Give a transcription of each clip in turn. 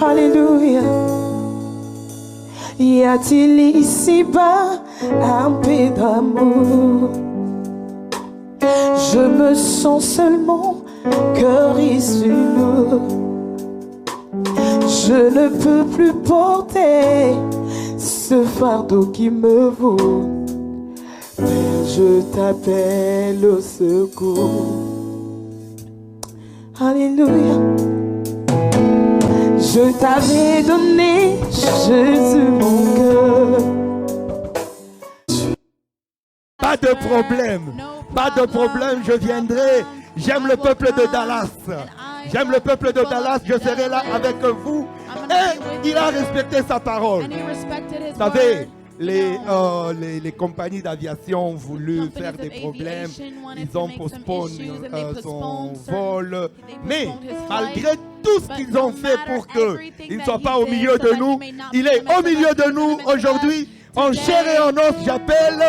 Alléluia. Y a-t-il ici-bas un peu d'amour? Je me sens seulement cœur issu. Je ne peux plus porter ce fardeau qui me vaut. Père, je t'appelle au secours. Alléluia. Je t'avais donné, Jésus, mon cœur. Pas de problème. Pas de problème, je viendrai. J'aime le peuple de Dallas. J'aime le peuple de Dallas. Je serai là avec vous. Et il a respecté sa parole. Vous savez, les compagnies d'aviation ont voulu faire des problèmes. Ils ont postponé son vol. Mais malgré tout ce qu'ils ont fait pour qu'il ne soit pas au milieu de nous, il est au milieu de nous aujourd'hui. En chair et en os, j'appelle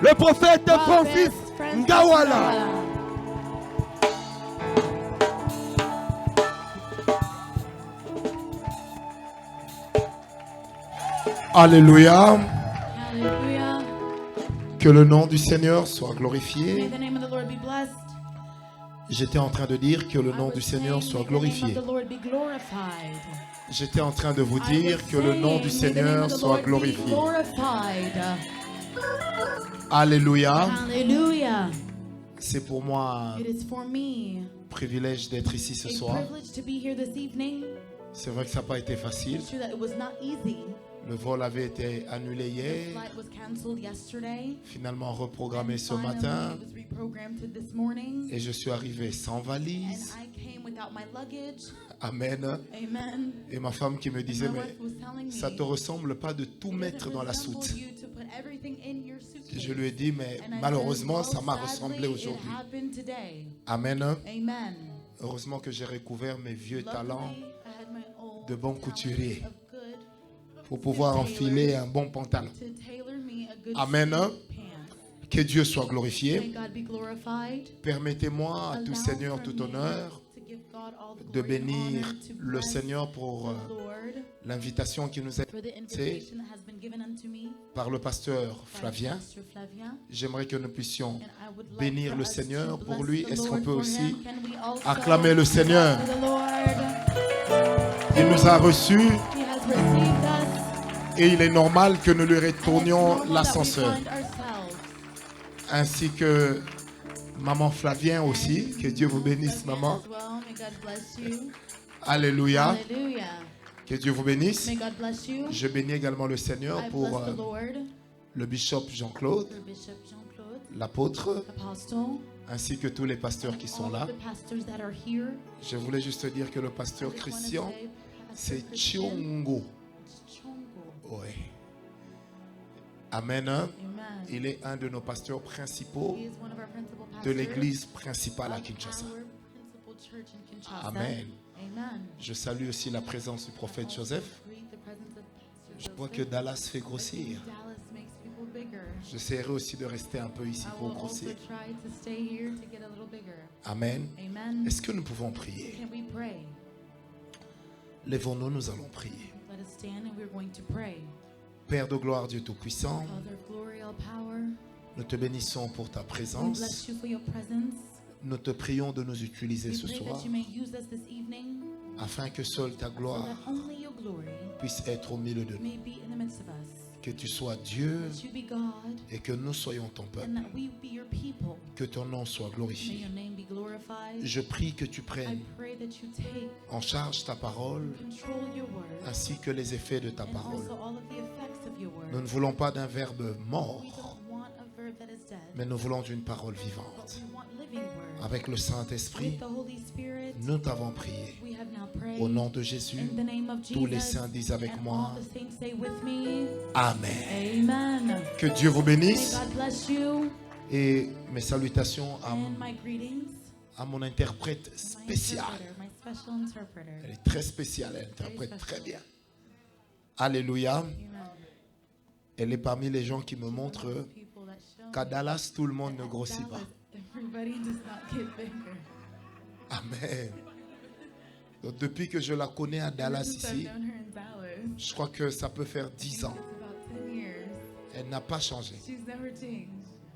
le prophète Francis Ngawala. Alléluia. Que le nom du Seigneur soit glorifié. J'étais en train de dire que le nom du Seigneur soit glorifié. J'étais en train de vous dire que le nom du Seigneur soit glorifié. Alléluia. C'est pour moi un privilège d'être ici ce soir. C'est vrai que ça n'a pas été facile. Le vol avait été annulé hier, finalement reprogrammé ce matin, et je suis arrivé sans valise. Amen. Et ma femme qui me disait, mais ça ne te ressemble pas de tout mettre dans la soute. Et je lui ai dit, mais malheureusement, ça m'a ressemblé aujourd'hui. Amen. Heureusement que j'ai recouvert mes vieux talents de bon couturier pour pouvoir enfiler un bon pantalon. Amen. Que Dieu soit glorifié. Permettez-moi, à tout Seigneur, tout honneur, de bénir le Seigneur pour l'invitation qui nous est faite par le pasteur Flavien. J'aimerais que nous puissions bénir le Seigneur pour lui. Est-ce qu'on peut aussi acclamer le Seigneur? Il nous a reçus et il est normal que nous lui retournions l'ascenseur. Ainsi que maman Flavien aussi. Que Dieu vous bénisse, maman. Alléluia. Que Dieu vous bénisse. Je bénis également le Seigneur pour le bishop Jean-Claude, l'apôtre, ainsi que tous les pasteurs qui sont là. Je voulais juste dire que le pasteur Christian, c'est Chiongo. Oui. Amen. Il est un de nos pasteurs principaux de l'église principale à Kinshasa. Amen. Je salue aussi la présence du prophète Joseph. Je vois que Dallas fait grossir. J'essaierai aussi de rester un peu ici pour grossir. Amen. Est-ce que nous pouvons prier? Lèvons-nous, nous allons prier. Père de gloire, Dieu Tout-Puissant, nous te bénissons pour ta présence. Nous te prions de nous utiliser ce soir afin que seule ta gloire puisse être au milieu de nous. Que tu sois Dieu et que nous soyons ton peuple. Que ton nom soit glorifié. Je prie que tu prennes en charge ta parole ainsi que les effets de ta parole. Nous ne voulons pas d'un verbe mort, mais nous voulons d'une parole vivante. Avec le Saint-Esprit, nous t'avons prié. Au nom de Jésus, tous les saints disent avec moi, Amen. Que Dieu vous bénisse. Et mes salutations à mon interprète spécial. Elle est très spéciale, elle interprète très bien. Alléluia. Elle est parmi les gens qui me montrent qu'à Dallas, tout le monde ne grossit pas. Amen. Donc, depuis que je la connais à Dallas ici, je crois que ça peut faire 10 ans. Elle n'a pas changé.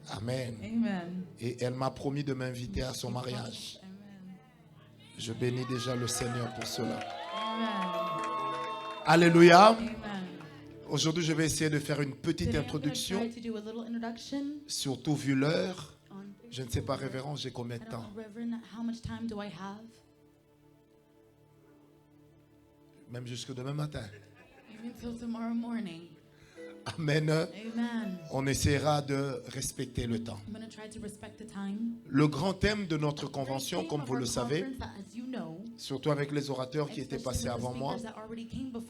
Amen. Et elle m'a promis de m'inviter à son mariage. Je bénis déjà le Seigneur pour cela. Alléluia. Aujourd'hui, je vais essayer de faire une petite introduction. Surtout vu l'heure. Je ne sais pas, révérend, j'ai combien de temps? Même jusque demain matin. Amen. On essaiera de respecter le temps. Le grand thème de notre convention, comme vous le savez, surtout avec les orateurs qui étaient passés avant moi,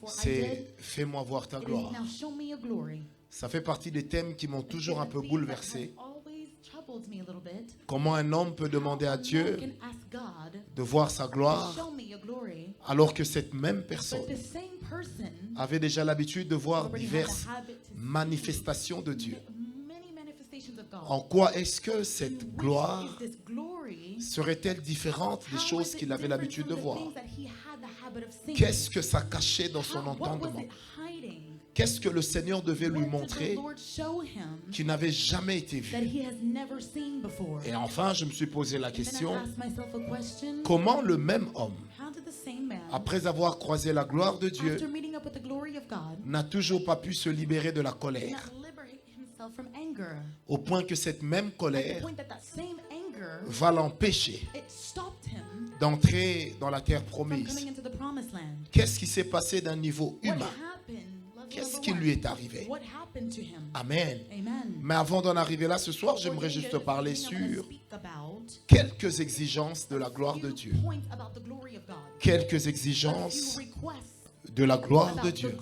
c'est « Fais-moi voir ta gloire ». Ça fait partie des thèmes qui m'ont toujours un peu bouleversé. Comment un homme peut demander à Dieu de voir sa gloire alors que cette même personne avait déjà l'habitude de voir diverses manifestations de Dieu. En quoi est-ce que cette gloire serait-elle différente des choses qu'il avait l'habitude de voir? Qu'est-ce que ça cachait dans son entendement? Qu'est-ce que le Seigneur devait lui montrer qui n'avait jamais été vu? Et enfin, je me suis posé la question, comment le même homme, après avoir croisé la gloire de Dieu, n'a toujours pas pu se libérer de la colère, au point que cette même colère va l'empêcher d'entrer dans la terre promise? Qu'est-ce qui s'est passé d'un niveau humain? Qu'est-ce qui lui est arrivé? Amen. Mais avant d'en arriver là, ce soir, j'aimerais juste parler sur quelques exigences de la gloire de Dieu. Quelques exigences de la gloire de Dieu.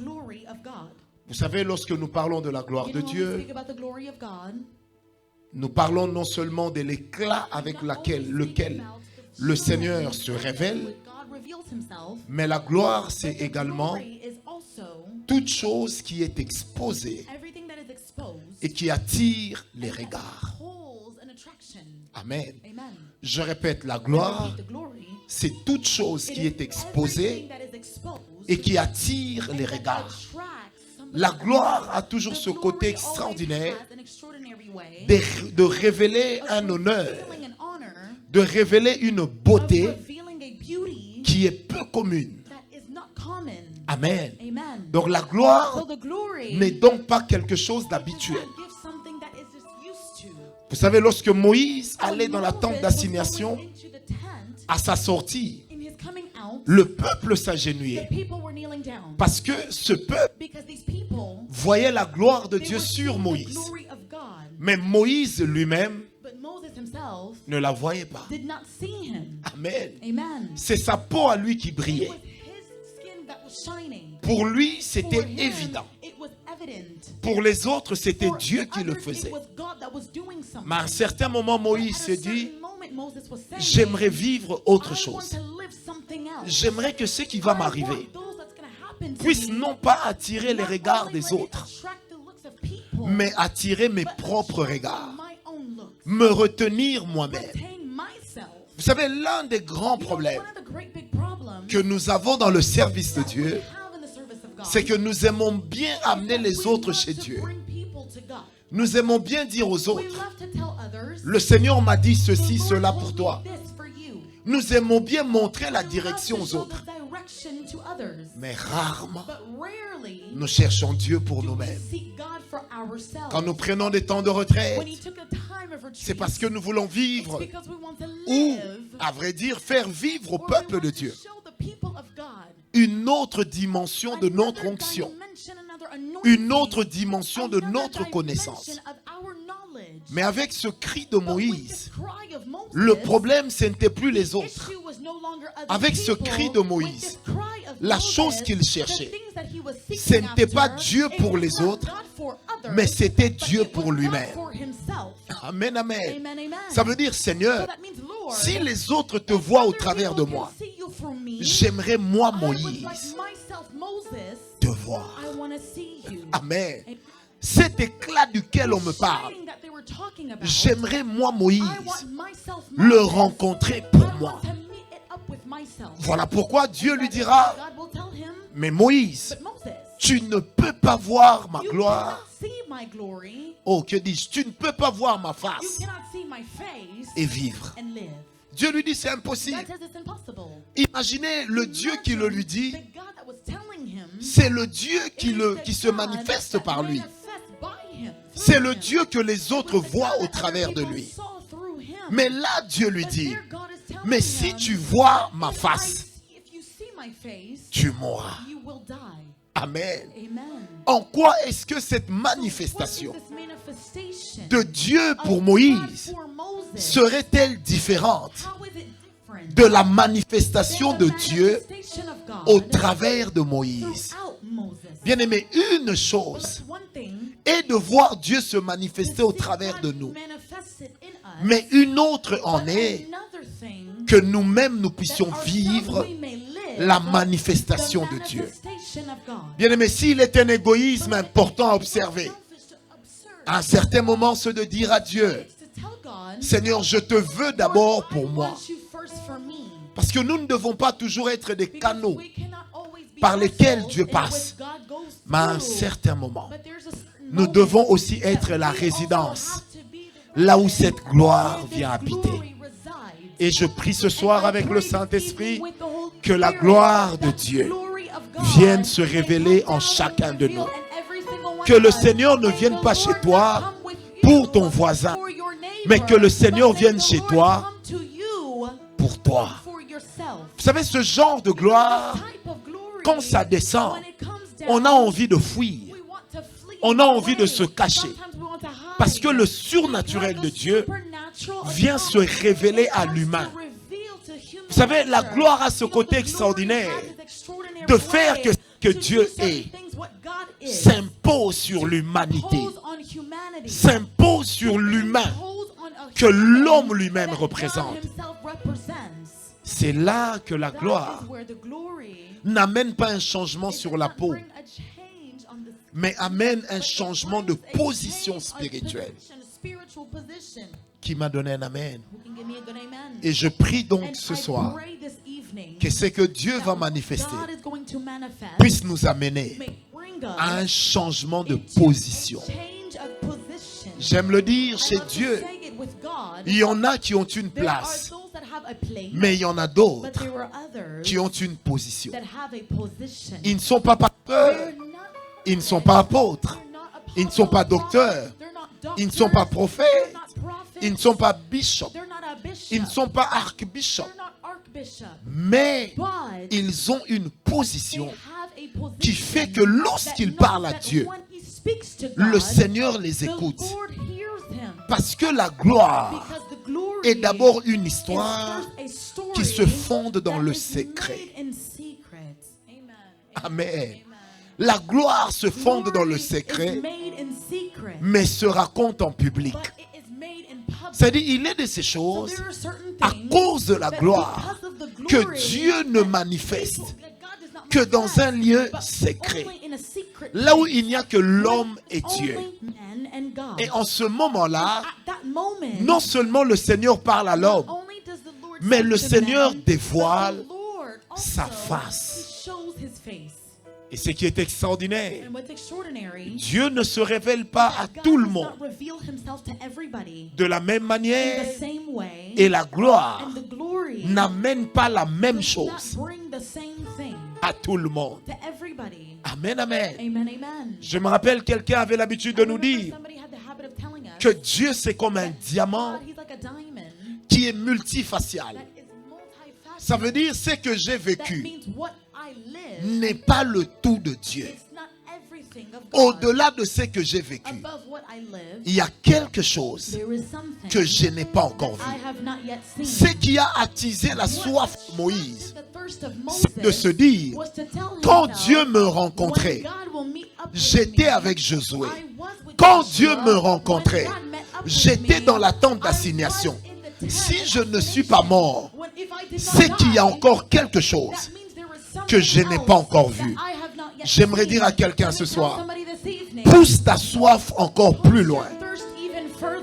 Vous savez, lorsque nous parlons de la gloire de Dieu, nous parlons non seulement de l'éclat avec lequel le Seigneur se révèle, mais la gloire, c'est également toute chose qui est exposée et qui attire les regards. Amen. Je répète, la gloire, c'est toute chose qui est exposée et qui attire les regards. La gloire a toujours ce côté extraordinaire de révéler un honneur, de révéler une beauté qui est peu commune. Amen. Donc la gloire n'est donc pas quelque chose d'habituel. Vous savez, lorsque Moïse allait dans la tente d'assignation, à sa sortie, le peuple s'agenouillait. Parce que ce peuple voyait la gloire de Dieu sur Moïse. Mais Moïse lui-même ne la voyait pas. Amen. C'est sa peau à lui qui brillait. Pour lui, c'était évident. Pour les autres, c'était Dieu qui le faisait. Mais à un certain moment, Moïse s'est dit, j'aimerais vivre autre chose. J'aimerais que ce qui va m'arriver puisse non pas attirer les regards des autres, mais attirer mes propres regards, me retenir moi-même. Vous savez, l'un des grands problèmes que nous avons dans le service de Dieu, c'est que nous aimons bien amener les autres chez Dieu. Nous aimons bien dire aux autres, le Seigneur m'a dit ceci, cela pour toi. Nous aimons bien montrer la direction aux autres. Mais rarement, nous cherchons Dieu pour nous-mêmes. Quand nous prenons des temps de retraite, c'est parce que nous voulons vivre ou, à vrai dire, faire vivre au peuple de Dieu une autre dimension de notre onction, une autre dimension de notre connaissance. Mais avec ce cri de Moïse, le problème, ce n'était plus les autres. Avec ce cri de Moïse, la chose qu'il cherchait, ce n'était pas Dieu pour les autres, mais c'était Dieu pour lui-même. Amen, amen. Ça veut dire, Seigneur, si les autres te voient au travers de moi, j'aimerais, moi, Moïse, te voir. Amen. Cet éclat duquel on me parle, j'aimerais, moi, Moïse, le rencontrer pour moi. Voilà pourquoi Dieu lui dira, mais Moïse, tu ne peux pas voir ma gloire. Oh, que dis-je? Tu ne peux pas voir ma face et vivre. Dieu lui dit, c'est impossible. Imaginez le Dieu qui le lui dit. C'est le Dieu qui se manifeste par lui. C'est le Dieu que les autres voient au travers de lui. Mais là, Dieu lui dit, mais si tu vois ma face, tu mourras. Amen. En quoi est-ce que cette manifestation de Dieu pour Moïse serait-elle différente de la manifestation de Dieu au travers de Moïse? Bien-aimé, une chose est de voir Dieu se manifester au travers de nous. Mais une autre en est que nous-mêmes nous puissions vivre la manifestation de Dieu. Bien-aimé, s'il est un égoïsme important à observer, à un certain moment, c'est de dire à Dieu, Seigneur, je te veux d'abord pour moi. Parce que nous ne devons pas toujours être des canaux par lesquels Dieu passe. Mais à un certain moment, nous devons aussi être la résidence, là où cette gloire vient habiter. Et je prie ce soir avec le Saint-Esprit que la gloire de Dieu vienne se révéler en chacun de nous. Que le Seigneur ne vienne pas chez toi pour ton voisin, mais que le Seigneur vienne chez toi pour toi. Vous savez, ce genre de gloire, quand ça descend, on a envie de fuir. On a envie de se cacher. Parce que le surnaturel de Dieu vient se révéler à l'humain. Vous savez, la gloire a ce côté extraordinaire de faire que Dieu est. S'impose sur l'humanité. S'impose sur l'humain que l'homme lui-même représente. C'est là que la gloire n'amène pas un changement sur la peau, mais amène un changement de position spirituelle. Qui m'a donné un amen. Et je prie donc ce soir que ce que Dieu va manifester puisse nous amener à un changement de position. J'aime le dire, chez Dieu, il y en a qui ont une place, mais il y en a d'autres qui ont une position. Ils ne sont pas pasteurs, ils ne sont pas apôtres, ils ne sont pas docteurs, ils ne sont pas prophètes, ils ne sont pas bishops, ils ne sont pas archbishops, mais ils ont une position qui fait que lorsqu'ils parlent à Dieu, le Seigneur les écoute. Parce que la gloire est d'abord une histoire qui se fonde dans le secret. Amen. La gloire se fonde dans le secret, mais se raconte en public. C'est-à-dire, il est de ces choses, à cause de la gloire, que Dieu ne manifeste que dans un lieu secret, là où il n'y a que l'homme et Dieu. Et en ce moment-là, non seulement le Seigneur parle à l'homme, mais le Seigneur dévoile sa face. Et ce qui est extraordinaire, Dieu ne se révèle pas à tout le monde de la même manière, et la gloire n'amène pas la même chose à tout le monde. Amen, amen. Je me rappelle, quelqu'un avait l'habitude de nous dire que Dieu c'est comme un diamant qui est multifacial. Ça veut dire ce que j'ai vécu n'est pas le tout de Dieu. Au-delà de ce que j'ai vécu, il y a quelque chose que je n'ai pas encore vu. Ce qui a attisé la soif de Moïse, c'est de se dire, quand Dieu me rencontrait, j'étais avec Josué. Quand Dieu me rencontrait, j'étais dans la tente d'assignation. Si je ne suis pas mort, c'est qu'il y a encore quelque chose que je n'ai pas encore vu. J'aimerais dire à quelqu'un ce soir, pousse ta soif encore plus loin.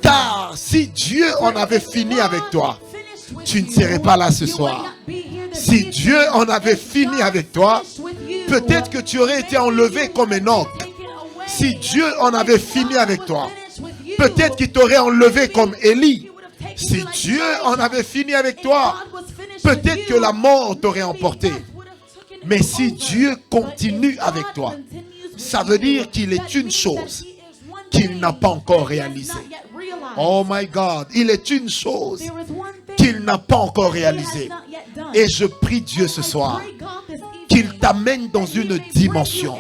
Car si Dieu en avait fini avec toi, tu ne serais pas là ce soir. Si Dieu en avait fini avec toi, peut-être que tu aurais été enlevé comme Enoch. Si Dieu en avait fini avec toi, peut-être qu'il t'aurait enlevé comme Élie. Si Dieu en avait fini avec toi, peut-être que la mort t'aurait emporté. Mais si Dieu continue avec toi, ça veut dire qu'il est une chose qu'il n'a pas encore réalisée. Oh my God, il est une chose qu'il n'a pas encore réalisée. Et je prie Dieu ce soir qu'il t'amène dans une dimension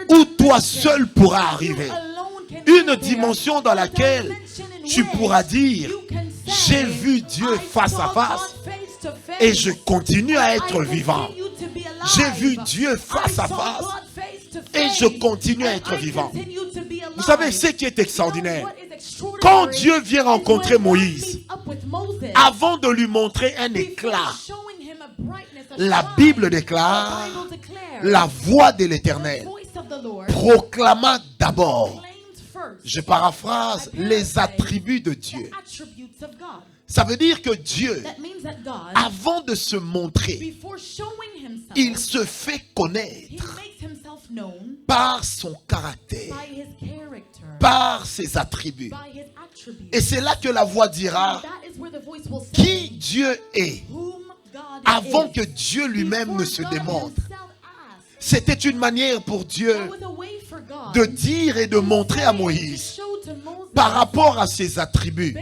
où toi seul pourras arriver. Une dimension dans laquelle tu pourras dire, j'ai vu Dieu face à face et je continue à être vivant. J'ai vu Dieu face à face et je continue à être vivant. Vous savez ce qui est extraordinaire? Quand Dieu vient rencontrer Moïse, avant de lui montrer un éclat, la Bible déclare, la voix de l'Éternel proclama d'abord, je paraphrase, les attributs de Dieu. Ça veut dire que Dieu, avant de se montrer, il se fait connaître par son caractère, par ses attributs. Et c'est là que la voix dira qui Dieu est avant que Dieu lui-même ne se démontre. C'était une manière pour Dieu de dire et de montrer à Moïse par rapport à ses attributs.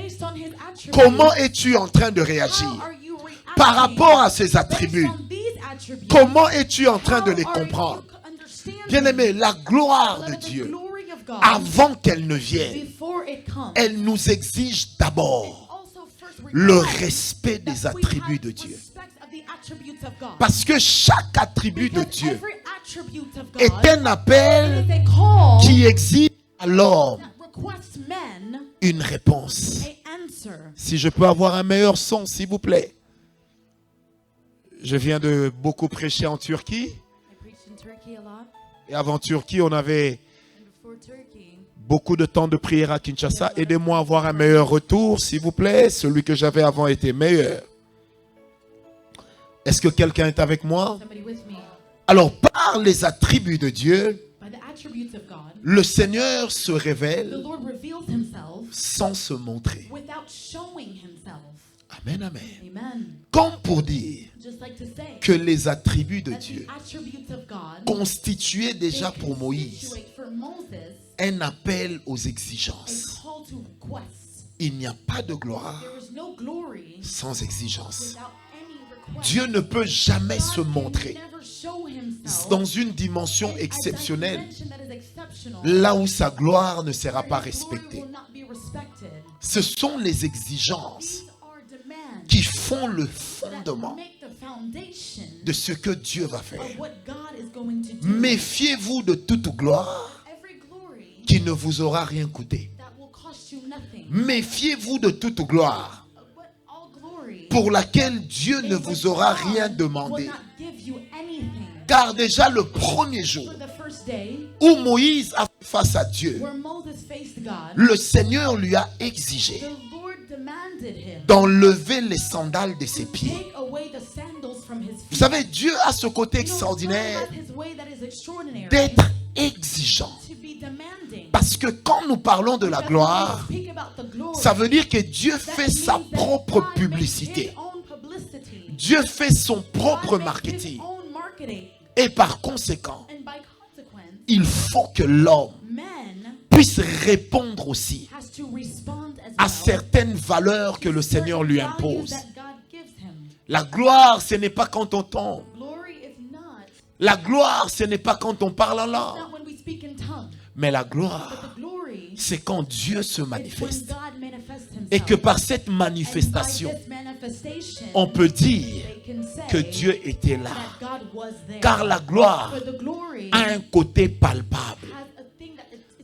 Comment es-tu en train de réagir par rapport à ses attributs? Comment es-tu en train de les comprendre? Bien-aimé, la gloire de Dieu, avant qu'elle ne vienne, elle nous exige d'abord le respect des attributs de Dieu. Parce que chaque attribut de Dieu est un appel qui exige à l'homme une réponse. Si je peux avoir un meilleur son, s'il vous plaît. Je viens de beaucoup prêcher en Turquie. Et avant Turquie, on avait beaucoup de temps de prière à Kinshasa. Aidez-moi à avoir un meilleur retour, s'il vous plaît. Celui que j'avais avant était meilleur. Est-ce que quelqu'un est avec moi? Alors, par les attributs de Dieu, le Seigneur se révèle sans se montrer. Amen, amen. Comme pour dire que les attributs de Dieu constituaient déjà pour Moïse un appel aux exigences. Il n'y a pas de gloire sans exigence. Dieu ne peut jamais se montrer dans une dimension exceptionnelle, là où sa gloire ne sera pas respectée. Ce sont les exigences qui font le fondement de ce que Dieu va faire. Méfiez-vous de toute gloire qui ne vous aura rien coûté. Méfiez-vous de toute gloire pour laquelle Dieu ne vous aura rien demandé. Car déjà le premier jour où Moïse a fait face à Dieu, le Seigneur lui a exigé d'enlever les sandales de ses pieds. Vous savez, Dieu a ce côté extraordinaire d'être exigeant. Parce que quand nous parlons de la gloire, ça veut dire que Dieu fait sa propre publicité. Dieu fait son propre marketing. Et par conséquent, il faut que l'homme puisse répondre aussi à certaines valeurs que le Seigneur lui impose. La gloire, ce n'est pas quand on tombe. La gloire, ce n'est pas quand on parle en langue. Mais la gloire, c'est quand Dieu se manifeste. Et que par cette manifestation, on peut dire que Dieu était là. Car la gloire a un côté palpable.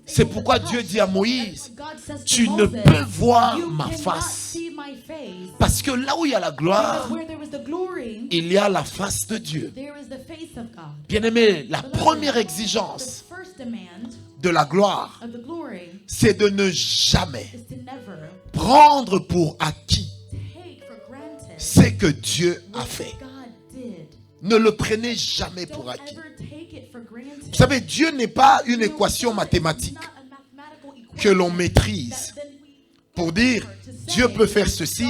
C'est pourquoi Dieu dit à Moïse, tu ne peux voir ma face. Parce que là où il y a la gloire, il y a la face de Dieu. Bien-aimé, la première exigence de la gloire, c'est de ne jamais prendre pour acquis ce que Dieu a fait. Ne le prenez jamais pour acquis. Vous savez, Dieu n'est pas une équation mathématique que l'on maîtrise pour dire Dieu peut faire ceci,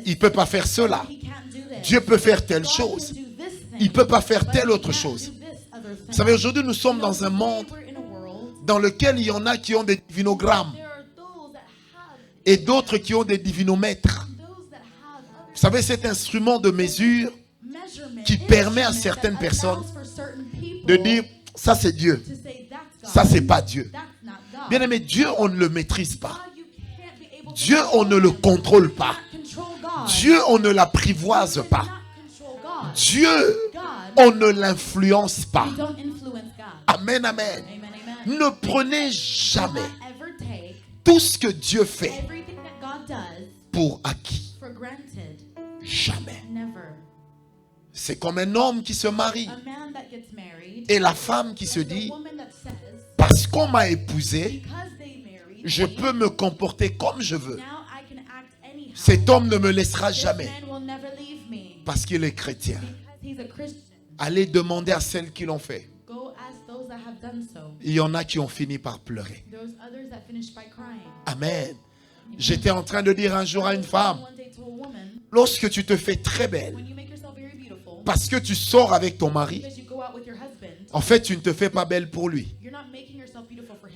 il ne peut pas faire cela. Dieu peut faire telle chose, il ne peut pas faire telle autre chose. Vous savez, aujourd'hui, nous sommes dans un monde dans lequel il y en a qui ont des divinogrammes et d'autres qui ont des divinomètres. Vous savez, cet instrument de mesure qui permet à certaines personnes de dire ça c'est Dieu, ça c'est pas Dieu. Bien aimé, Dieu on ne le maîtrise pas. Dieu on ne le contrôle pas. Dieu on ne l'apprivoise pas. Dieu on ne l'influence pas. Amen, amen. Ne prenez jamais tout ce que Dieu fait pour acquis. Jamais. C'est comme un homme qui se marie et la femme qui se dit parce qu'on m'a épousé, je peux me comporter comme je veux. Cet homme ne me laissera jamais parce qu'il est chrétien. Allez demander à celles qui l'ont fait. Il y en a qui ont fini par pleurer. Amen. J'étais en train de dire un jour à une femme, lorsque tu te fais très belle, parce que tu sors avec ton mari, en fait, tu ne te fais pas belle pour lui.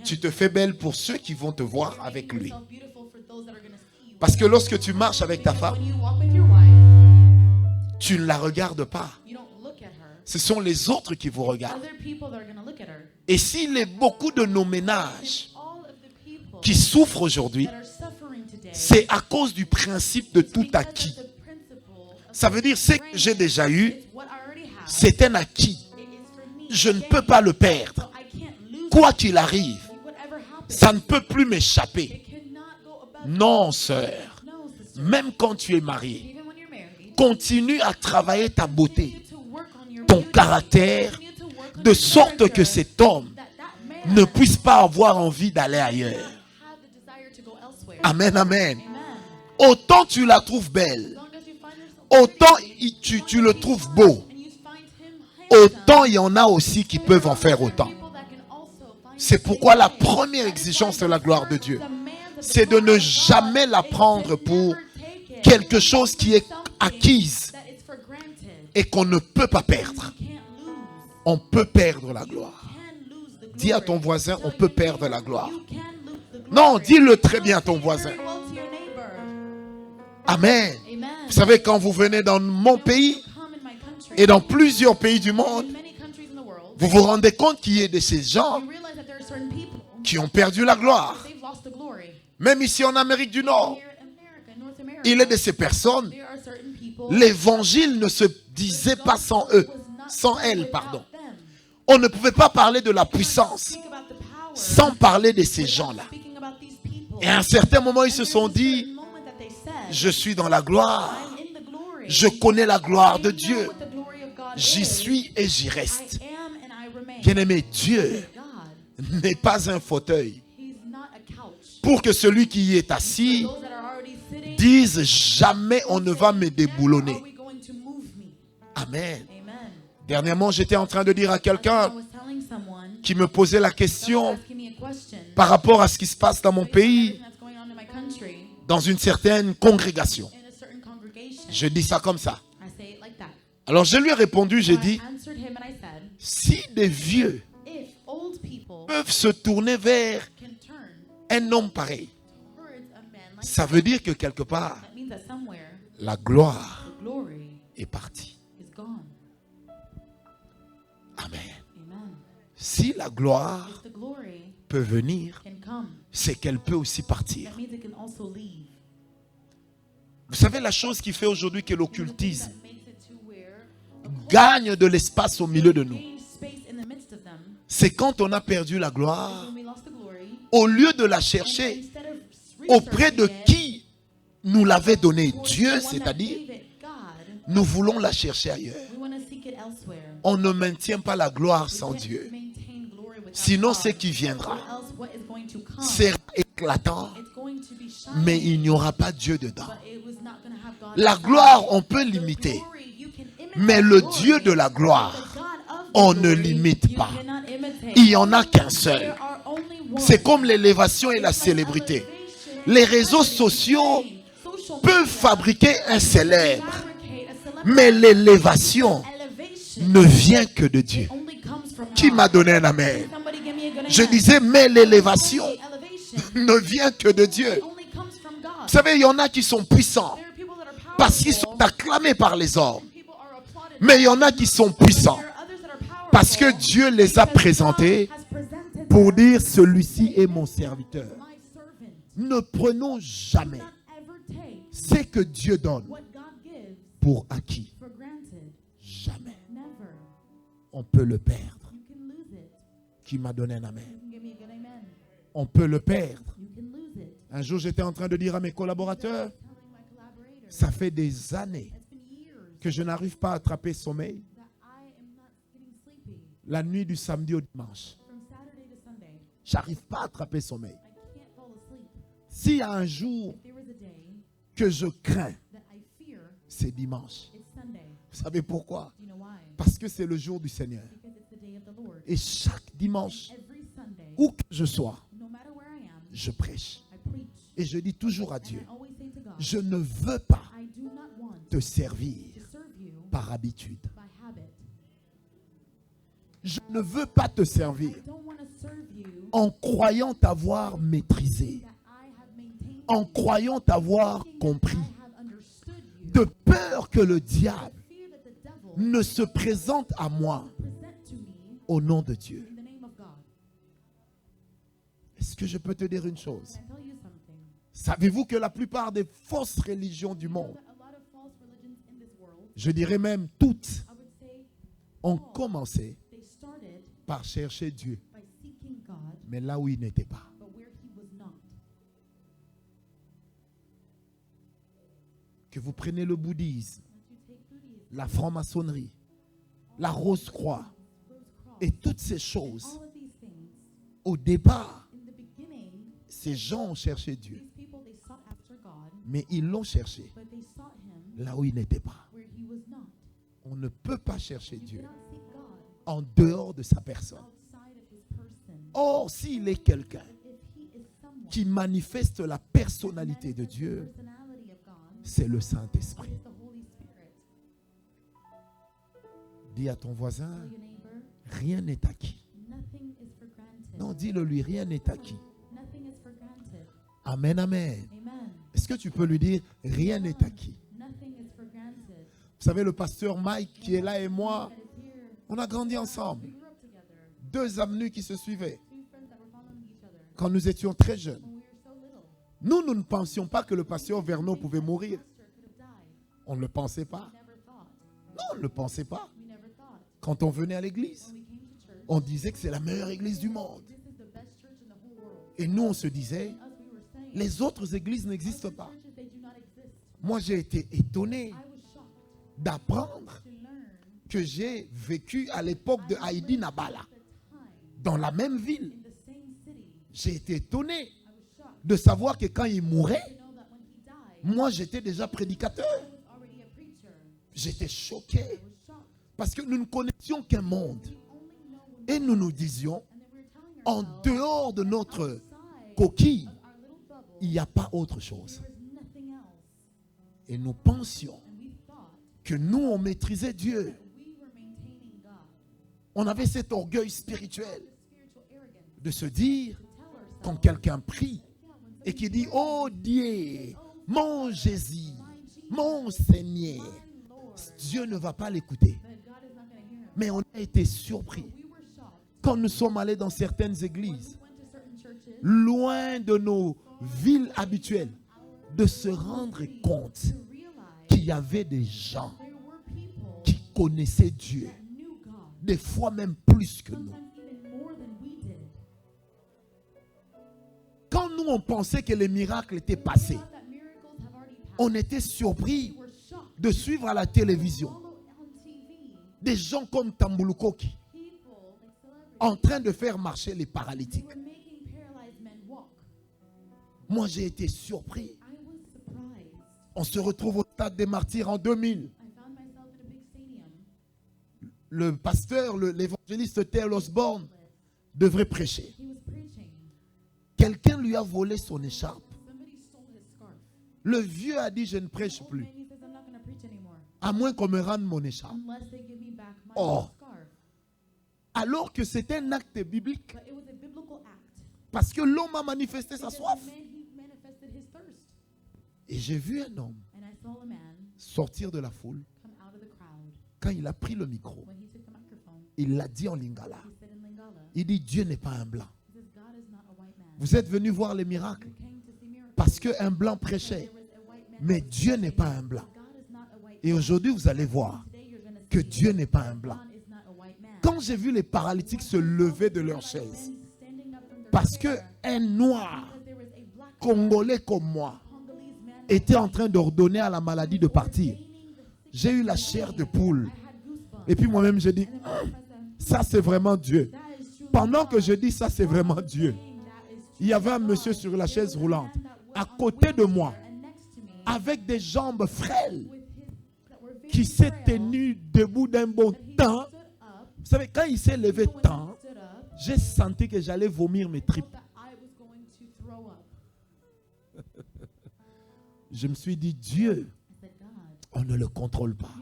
Tu te fais belle pour ceux qui vont te voir avec lui. Parce que lorsque tu marches avec ta femme, tu ne la regardes pas. Ce sont les autres qui vous regardent. Et s'il y a beaucoup de nos ménages qui souffrent aujourd'hui, c'est à cause du principe de tout acquis. Ça veut dire ce que j'ai déjà eu, c'est un acquis. Je ne peux pas le perdre. Quoi qu'il arrive, ça ne peut plus m'échapper. Non, sœur. Même quand tu es marié, continue à travailler ta beauté, ton caractère, de sorte que cet homme ne puisse pas avoir envie d'aller ailleurs. Amen, amen. Autant tu la trouves belle, autant tu le trouves beau, autant il y en a aussi qui peuvent en faire autant. C'est pourquoi la première exigence de la gloire de Dieu, c'est de ne jamais la prendre pour quelque chose qui est acquise et qu'on ne peut pas perdre. On peut perdre la gloire. Dis à ton voisin, on peut perdre la gloire. Non, dis-le très bien à ton voisin. Amen. Vous savez, quand vous venez dans mon pays et dans plusieurs pays du monde, vous vous rendez compte qu'il y a de ces gens qui ont perdu la gloire. Même ici en Amérique du Nord, il y a de ces personnes, l'évangile ne se disait pas sans eux, sans elles, pardon. On ne pouvait pas parler de la puissance sans parler de ces gens-là. Et à un certain moment, ils se sont dit, je suis dans la gloire, je connais la gloire de Dieu, j'y suis et j'y reste. Bien-aimé, Dieu n'est pas un fauteuil pour que celui qui y est assis dise jamais on ne va me déboulonner. Amen. Dernièrement, j'étais en train de dire à quelqu'un qui me posait la question par rapport à ce qui se passe dans mon pays, dans une certaine congrégation. Je dis ça comme ça. Alors je lui ai répondu, j'ai dit, si des vieux peuvent se tourner vers un homme pareil, ça veut dire que quelque part, la gloire est partie. Amen. Si la gloire peut venir, c'est qu'elle peut aussi partir. Vous savez la chose qui fait aujourd'hui que l'occultisme gagne de l'espace au milieu de nous, c'est quand on a perdu la gloire, au lieu de la chercher auprès de qui nous l'avait donné, Dieu, c'est-à-dire, nous voulons la chercher ailleurs. On ne maintient pas la gloire sans Dieu. Sinon, ce qui viendra, c'est éclatant, mais il n'y aura pas Dieu dedans. La gloire, on peut l'imiter, Mais le Dieu de la gloire, on ne l'imite pas. Il n'y en a qu'un seul. C'est comme l'élévation et la célébrité. Les réseaux sociaux peuvent fabriquer un célèbre, mais l'élévation ne vient que de Dieu. Qui m'a donné un amen? Je disais, mais l'élévation ne vient que de Dieu. Vous savez, il y en a qui sont puissants parce qu'ils sont acclamés par les hommes. Mais il y en a qui sont puissants parce que Dieu les a présentés pour dire, celui-ci est mon serviteur. Ne prenons jamais ce que Dieu donne pour acquis. Jamais. On peut le perdre. Qui m'a donné un amen? On peut le perdre. Un jour, j'étais en train de dire à mes collaborateurs, ça fait des années que je n'arrive pas à attraper sommeil. La nuit du samedi au dimanche. J'arrive pas à attraper sommeil. S'il y a un jour que je crains, c'est dimanche. Vous savez pourquoi? Parce que c'est le jour du Seigneur. Et chaque dimanche, où que je sois, je prêche. Et je dis toujours à Dieu, je ne veux pas te servir par habitude. Je ne veux pas te servir en croyant t'avoir maîtrisé, en croyant t'avoir compris, de peur que le diable ne se présente à moi au nom de Dieu. Est-ce que je peux te dire une chose? Savez-vous que la plupart des fausses religions du monde, je dirais même toutes, ont commencé par chercher Dieu, mais là où il n'était pas. Que vous prenez le bouddhisme, la franc-maçonnerie, la Rose-Croix et toutes ces choses, au départ, ces gens ont cherché Dieu, mais ils l'ont cherché là où il n'était pas. On ne peut pas chercher Dieu en dehors de sa personne. Or, s'il est quelqu'un qui manifeste la personnalité de Dieu, c'est le Saint-Esprit. Dis à ton voisin, rien n'est acquis. Non, dis-le lui, rien n'est acquis. Amen, amen. Est-ce que tu peux lui dire, rien n'est acquis? Vous savez, le pasteur Mike qui est là et moi, on a grandi ensemble. Deux avenues qui se suivaient. Quand nous étions très jeunes. Nous ne pensions pas que le pasteur Vernon pouvait mourir. On ne le pensait pas. Non, on ne le pensait pas. Quand on venait à l'église, on disait que c'est la meilleure église du monde. Et nous, on se disait, les autres églises n'existent pas. Moi, j'ai été étonné d'apprendre que j'ai vécu à l'époque de Heidi Nabala, dans la même ville. J'ai été étonné de savoir que quand il mourait, moi j'étais déjà prédicateur. J'étais choqué parce que nous ne connaissions qu'un monde. Et nous nous disions, en dehors de notre coquille, il n'y a pas autre chose. Et nous pensions que nous, on maîtrisait Dieu. On avait cet orgueil spirituel de se dire, quand quelqu'un prie et qui dit, oh Dieu, mon Jésus, mon Seigneur, Dieu ne va pas l'écouter. Mais on a été surpris quand nous sommes allés dans certaines églises, loin de nos villes habituelles, de se rendre compte qu'il y avait des gens qui connaissaient Dieu, des fois même plus que nous. Quand nous on pensait que les miracles étaient passés, on était surpris de suivre à la télévision des gens comme Tambulukoki en train de faire marcher les paralytiques. Moi j'ai été surpris. On se retrouve au stade des martyrs en 2000. le pasteur, l'évangéliste T.L. Osborne devrait prêcher. Quelqu'un lui a volé son écharpe. Le vieux a dit, je ne prêche plus, à moins qu'on me rende mon écharpe. Or, alors que c'était un acte biblique, parce que l'homme a manifesté sa soif. Et j'ai vu un homme sortir de la foule. Quand il a pris le micro, il l'a dit en lingala. Il dit, Dieu n'est pas un blanc. Vous êtes venus voir les miracles parce qu'un blanc prêchait. Mais Dieu n'est pas un blanc. Et aujourd'hui, vous allez voir que Dieu n'est pas un blanc. Quand j'ai vu les paralytiques se lever de leur chaise, parce qu'un noir congolais comme moi était en train d'ordonner à la maladie de partir, j'ai eu la chair de poule. Et puis moi-même, je dis, ça c'est vraiment Dieu. Pendant que je dis ça c'est vraiment Dieu, il y avait un monsieur sur la chaise roulante, à côté de moi, avec des jambes frêles, qui s'est tenu debout d'un bon temps. Vous savez, quand il s'est levé tant, j'ai senti que j'allais vomir mes tripes. Je me suis dit, Dieu, on ne le contrôle pas.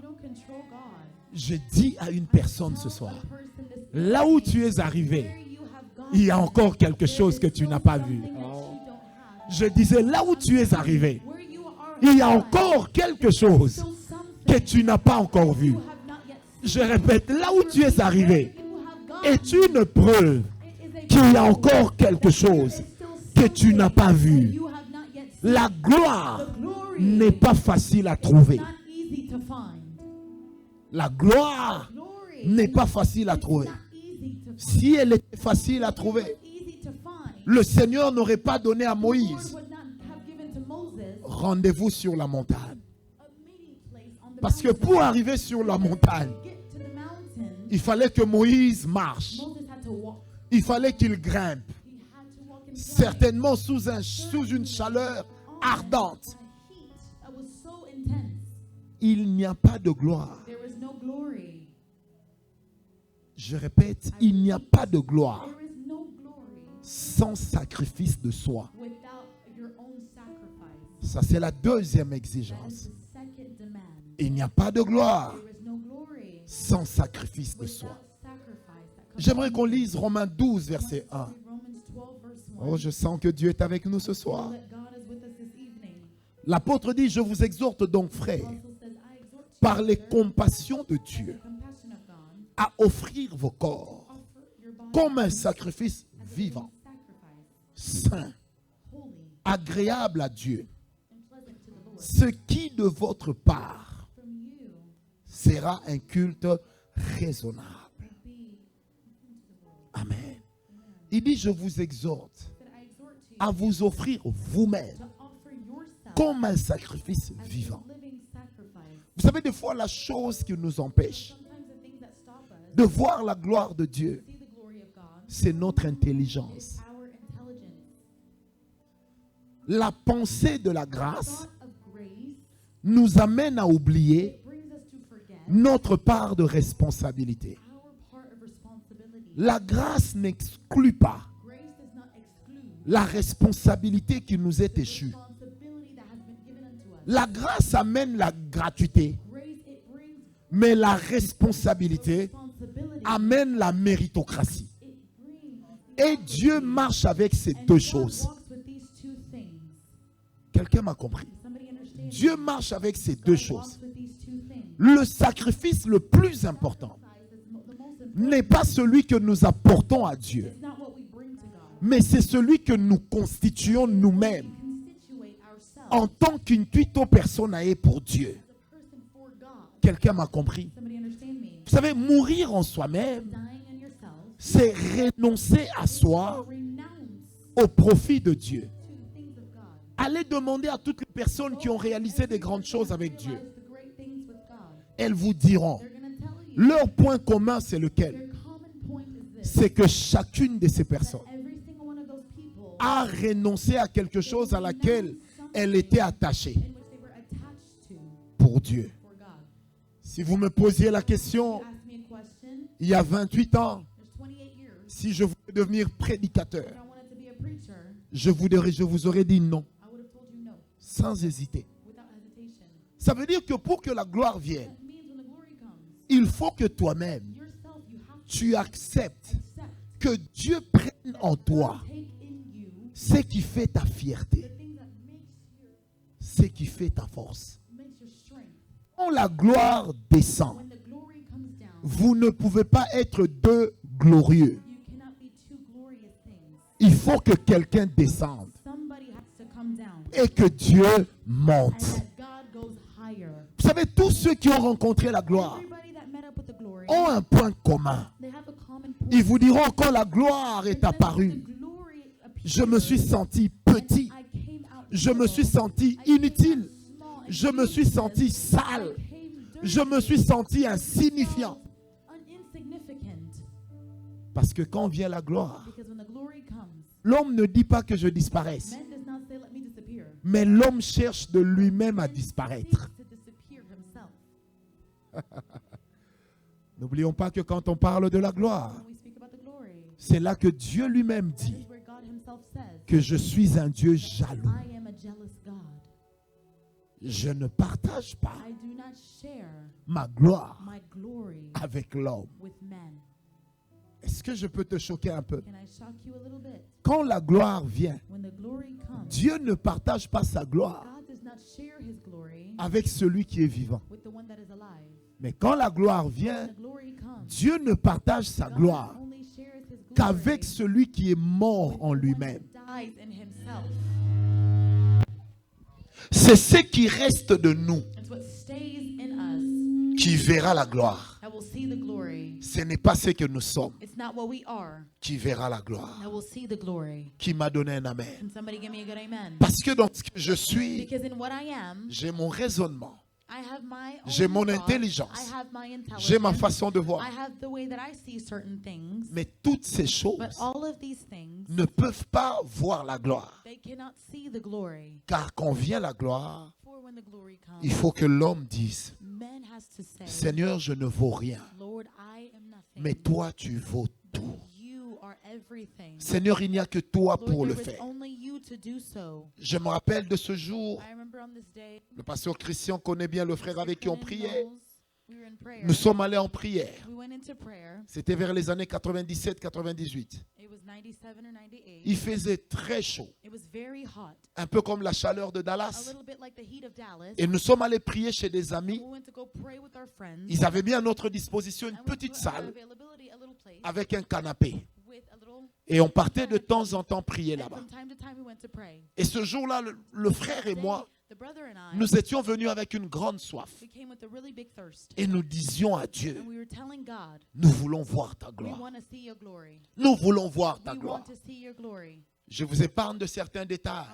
Je dis à une personne ce soir, là où tu es arrivé, il y a encore quelque chose que tu n'as pas vu. Je disais, là où tu es arrivé, il y a encore quelque chose que tu n'as pas encore vu. Je répète, là où tu es arrivé est une preuve qu'il y a encore quelque chose que tu n'as pas vu. La gloire n'est pas facile à trouver. La gloire n'est pas facile à trouver. Si elle était facile à trouver, le Seigneur n'aurait pas donné à Moïse rendez-vous sur la montagne. Parce que pour arriver sur la montagne, il fallait que Moïse marche. Il fallait qu'il grimpe. Certainement sous une chaleur ardente. Il n'y a pas de gloire. Je répète, il n'y a pas de gloire sans sacrifice de soi. Ça, c'est la deuxième exigence. Il n'y a pas de gloire sans sacrifice de soi. J'aimerais qu'on lise Romains 12, verset 1. Oh, je sens que Dieu est avec nous ce soir. L'apôtre dit, je vous exhorte donc, frères, par les compassions de Dieu, à offrir vos corps comme un sacrifice vivant, saint, agréable à Dieu, ce qui de votre part sera un culte raisonnable. Amen. Il dit, je vous exhorte à vous offrir vous-même comme un sacrifice vivant. Vous savez, des fois, la chose qui nous empêche de voir la gloire de Dieu, c'est notre intelligence. La pensée de la grâce nous amène à oublier notre part de responsabilité. La grâce n'exclut pas la responsabilité qui nous est échue. La grâce amène la gratuité, mais la responsabilité amène la méritocratie. Et Dieu marche avec ces deux choses. Quelqu'un m'a compris? Dieu marche avec ces deux choses. Le sacrifice le plus important n'est pas celui que nous apportons à Dieu, mais c'est celui que nous constituons nous-mêmes en tant qu'intuito personae pour Dieu. Quelqu'un m'a compris? Vous savez, mourir en soi-même, c'est renoncer à soi au profit de Dieu. Allez demander à toutes les personnes qui ont réalisé des grandes choses avec Dieu. Elles vous diront, leur point commun c'est lequel? C'est que chacune de ces personnes a renoncé à quelque chose à laquelle elle était attachée pour Dieu. Si vous me posiez la question, Il y a 28 ans, si je voulais devenir prédicateur, je vous aurais dit non, sans hésiter. Ça veut dire que pour que la gloire vienne, il faut que toi-même, tu acceptes que Dieu prenne en toi ce qui fait ta fierté, ce qui fait ta force. Quand la gloire descend, vous ne pouvez pas être deux glorieux. Il faut que quelqu'un descende et que Dieu monte. Vous savez, tous ceux qui ont rencontré la gloire ont un point commun. Ils vous diront, quand la gloire est apparue, je me suis senti petit, je me suis senti inutile, je me suis senti sale, je me suis senti insignifiant. Parce que quand vient la gloire, l'homme ne dit pas que je disparaisse, mais l'homme cherche de lui-même à disparaître. N'oublions pas que quand on parle de la gloire, c'est là que Dieu lui-même dit que je suis un Dieu jaloux. Je ne partage pas ma gloire avec l'homme. Est-ce que je peux te choquer un peu? Quand la gloire vient, Dieu ne partage pas sa gloire avec celui qui est vivant. Mais quand la gloire vient, Dieu ne partage sa gloire qu'avec celui qui est mort en lui-même. C'est ce qui reste de nous qui verra la gloire. Ce n'est pas ce que nous sommes qui verra la gloire. Qui m'a donné un amen? Parce que dans ce que je suis, j'ai mon raisonnement. J'ai mon intelligence. J'ai ma façon de voir. Mais toutes ces choses ne peuvent pas voir la gloire. Car quand vient la gloire, il faut que l'homme dise, Seigneur, je ne vaux rien. Mais toi, tu vaux tout. Seigneur, il n'y a que toi pour le faire. Je me rappelle de ce jour. Le pasteur Christian connaît bien le frère avec qui on priait. Nous sommes allés en prière. C'était vers les années 97-98. Il faisait très chaud. Un peu comme la chaleur de Dallas. Et nous sommes allés prier chez des amis. Ils avaient mis à notre disposition une petite salle avec un canapé. Et on partait de temps en temps prier là-bas. Et ce jour-là, le frère et moi, nous étions venus avec une grande soif. Et nous disions à Dieu, nous voulons voir ta gloire. Nous voulons voir ta gloire. Je vous épargne de certains détails.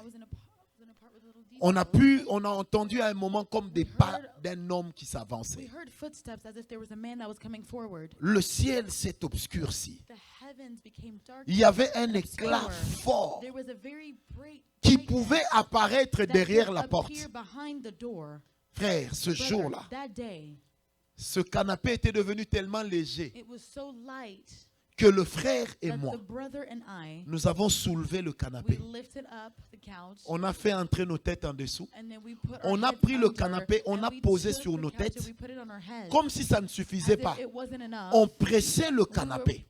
On a entendu à un moment comme des pas d'un homme qui s'avançait. Le ciel s'est obscurci. Il y avait un éclat fort qui pouvait apparaître derrière la porte. Frère, ce jour-là, ce canapé était devenu tellement léger que le frère et moi, nous avons soulevé le canapé. On a fait entrer nos têtes en dessous. On a pris le canapé, on a posé sur nos têtes. Comme si ça ne suffisait pas. On pressait le canapé.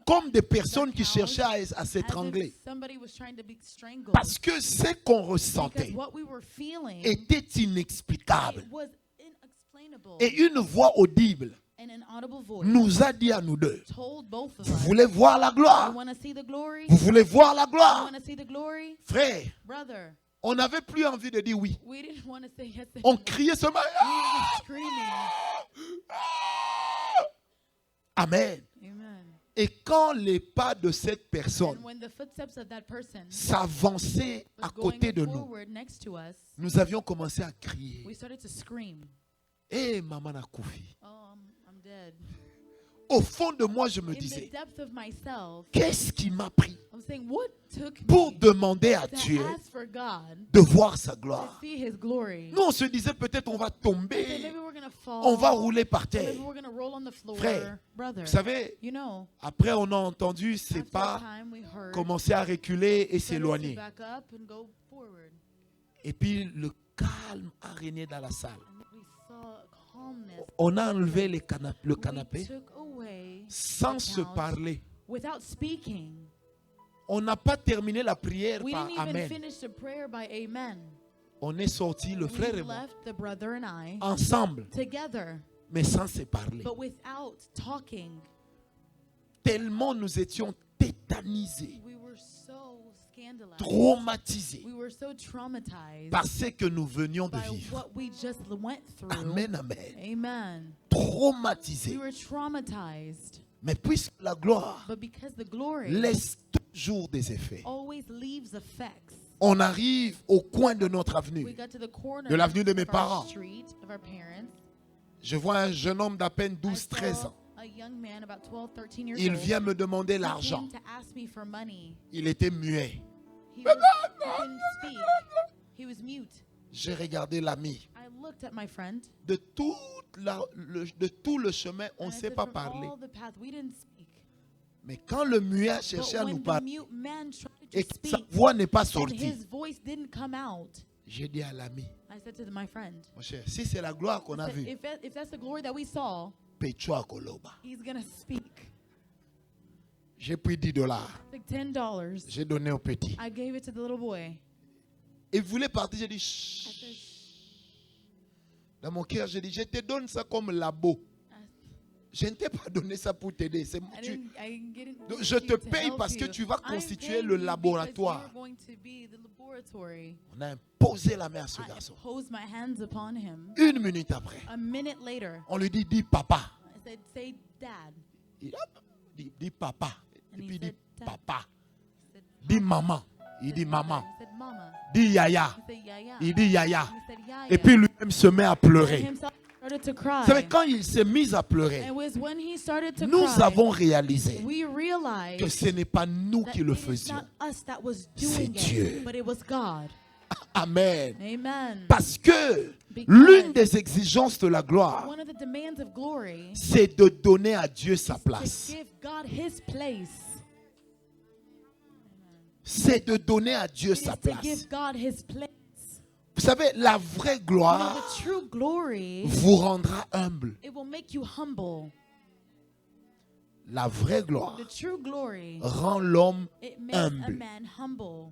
Comme des personnes qui cherchaient à s'étrangler. Parce que ce qu'on ressentait était inexplicable. Et une voix audible nous a dit à nous deux, vous voulez voir la gloire? Vous voulez voir la gloire? Frère, on n'avait plus envie de dire oui. On criait seulement. Amen. Et quand les pas de cette personne s'avançaient à côté de nous, nous avions commencé à crier. Eh, maman a koufi. au fond de moi, je me in the disais, depth of myself, qu'est-ce qui m'a pris I'm saying, what took pour me demander à to Dieu ask for God de voir sa to gloire? see His glory? Nous, on se disait peut-être on va I said, tomber, maybe we're gonna fall. on va rouler par or terre. maybe we're gonna roll on the floor. Frère, Brother, Vous savez, you know, après on a entendu ses after pas a time we heard, commencer à reculer et started to s'éloigner. back up and go forward. Et puis le calme a régné dans la salle. And we saw calmness. On a enlevé le We canapé took away sans the se couch parler. without speaking. On n'a pas terminé la prière We par didn't even Amen. finish the prayer by amen. On est sortis, le frère We et moi, left the brother and I ensemble, together, mais sans se parler. but without talking. Tellement nous étions tétanisés, We were so scandalized. traumatisés We were so traumatized par ce que nous venions de by vivre. what we just went through. Amen, amen. Amen. We Traumatisés. were traumatized. Mais puisque la gloire But because the glory laisse toujours des effets, always leaves effects, on arrive au coin de notre we avenue. got to the corner De l'avenue de mes of our parents. street, of our parents. Je vois un jeune homme d'à peine I 12-13 saw ans. a young man about 12, 13 years Il old. vient me demander He l'argent. came to ask me for money. Il était muet. He couldn't speak. He was mute. J'ai regardé l'ami. I looked at my friend. De tout le chemin, on And ne I sait said, pas from parler. all the path, we didn't speak. Mais quand le muet a But cherché à nous when the parler mute man tried et to que sa speak, voix n'est pas and sortie, his voice didn't come out, j'ai dit à l'ami, I said to my friend, mon cher, si c'est la gloire qu'on a I said, vue, if that's the glory that we saw, Pecho Koloba. he's going to speak. J'ai pris $10. Like $10. J'ai donné au petit. I gave it to the little boy. Il voulait partir, j'ai dit, I chut. said, Dans mon cœur, j'ai dit, je te donne ça comme labo. I Je ne t'ai pas donné ça pour t'aider. C'est tu- didn't get it Donc, with je you te to paye help parce que you. tu vas I'm constituer paying le you laboratoire. because you're going to be the laboratory. On a imposé la main à ce I garçon. posed my hands upon him. Une minute après, A minute later, on lui dit, dis papa. I said, say dad. Il dit papa. And Et he puis il dit said, Dad. papa. He said, Dis "Papa." maman. He Il said, dit "Mother." maman. He said, mama. Dis yaya. He said, yaya. Il dit yaya. He said, yaya. Et puis lui-même se met à And pleurer. himself started to Vous cry. savez, quand il s'est mis à pleurer, And it was when he started to nous cry, avons réalisé we realized que ce n'est pas nous that qui le it is faisions. not us that was C'est doing Dieu. it, but it was God. Amen. Amen. Parce que Because l'une des exigences de la gloire, one of the demands of glory c'est de donner à Dieu sa is place. to give God His place. C'est de donner à Dieu It is sa to place. give God His place. Vous savez, la vraie You know, gloire the true glory, vous rendra humble. it will make you humble. La vraie gloire The true glory, rend l'homme it makes a humble. man humble.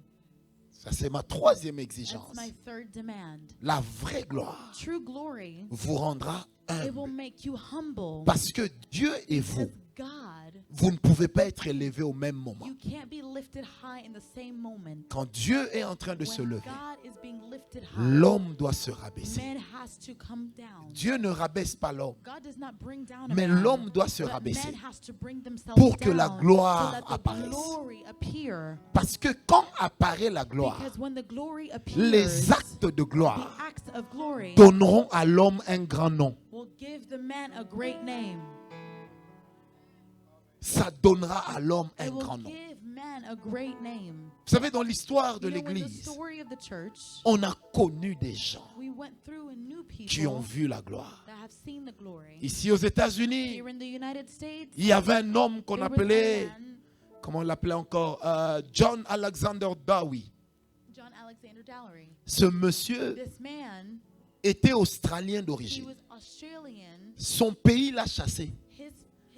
Ça, c'est ma troisième That's exigence. my third demand. La vraie gloire True glory, vous rendra it will humble. make you humble. Parce que Dieu et vous, Because God, vous ne pouvez pas être élevés au même moment. you can't be lifted high in the same moment. Quand Dieu est en train de se When lever, God is being lifted high, l'homme doit se rabaisser. man has to come down. Dieu ne rabaisse pas l'homme, God does not bring down a mais man, l'homme doit se but rabaisser. man has to bring themselves Pour que la down gloire so that the apparaisse. glory appear. Parce que quand apparaît la gloire, Because when the glory appears, les actes de the gloire acts of glory donneront à l'homme un grand nom. will give the man a great name. Ça donnera à l'homme un It will grand nom. give man a great name. Vous savez, dans l'histoire de You know, in the l'Église, story of the church, on a connu des gens we went through and knew qui ont people vu la gloire. that have seen the glory. Ici aux États-Unis, Here in the United States, il y avait un homme qu'on there was appelait, a man, comment on l'appelait encore, John Alexander Dowie. John Alexander Dowie. Ce monsieur This man, était australien he d'origine. was Australian. Son pays l'a chassé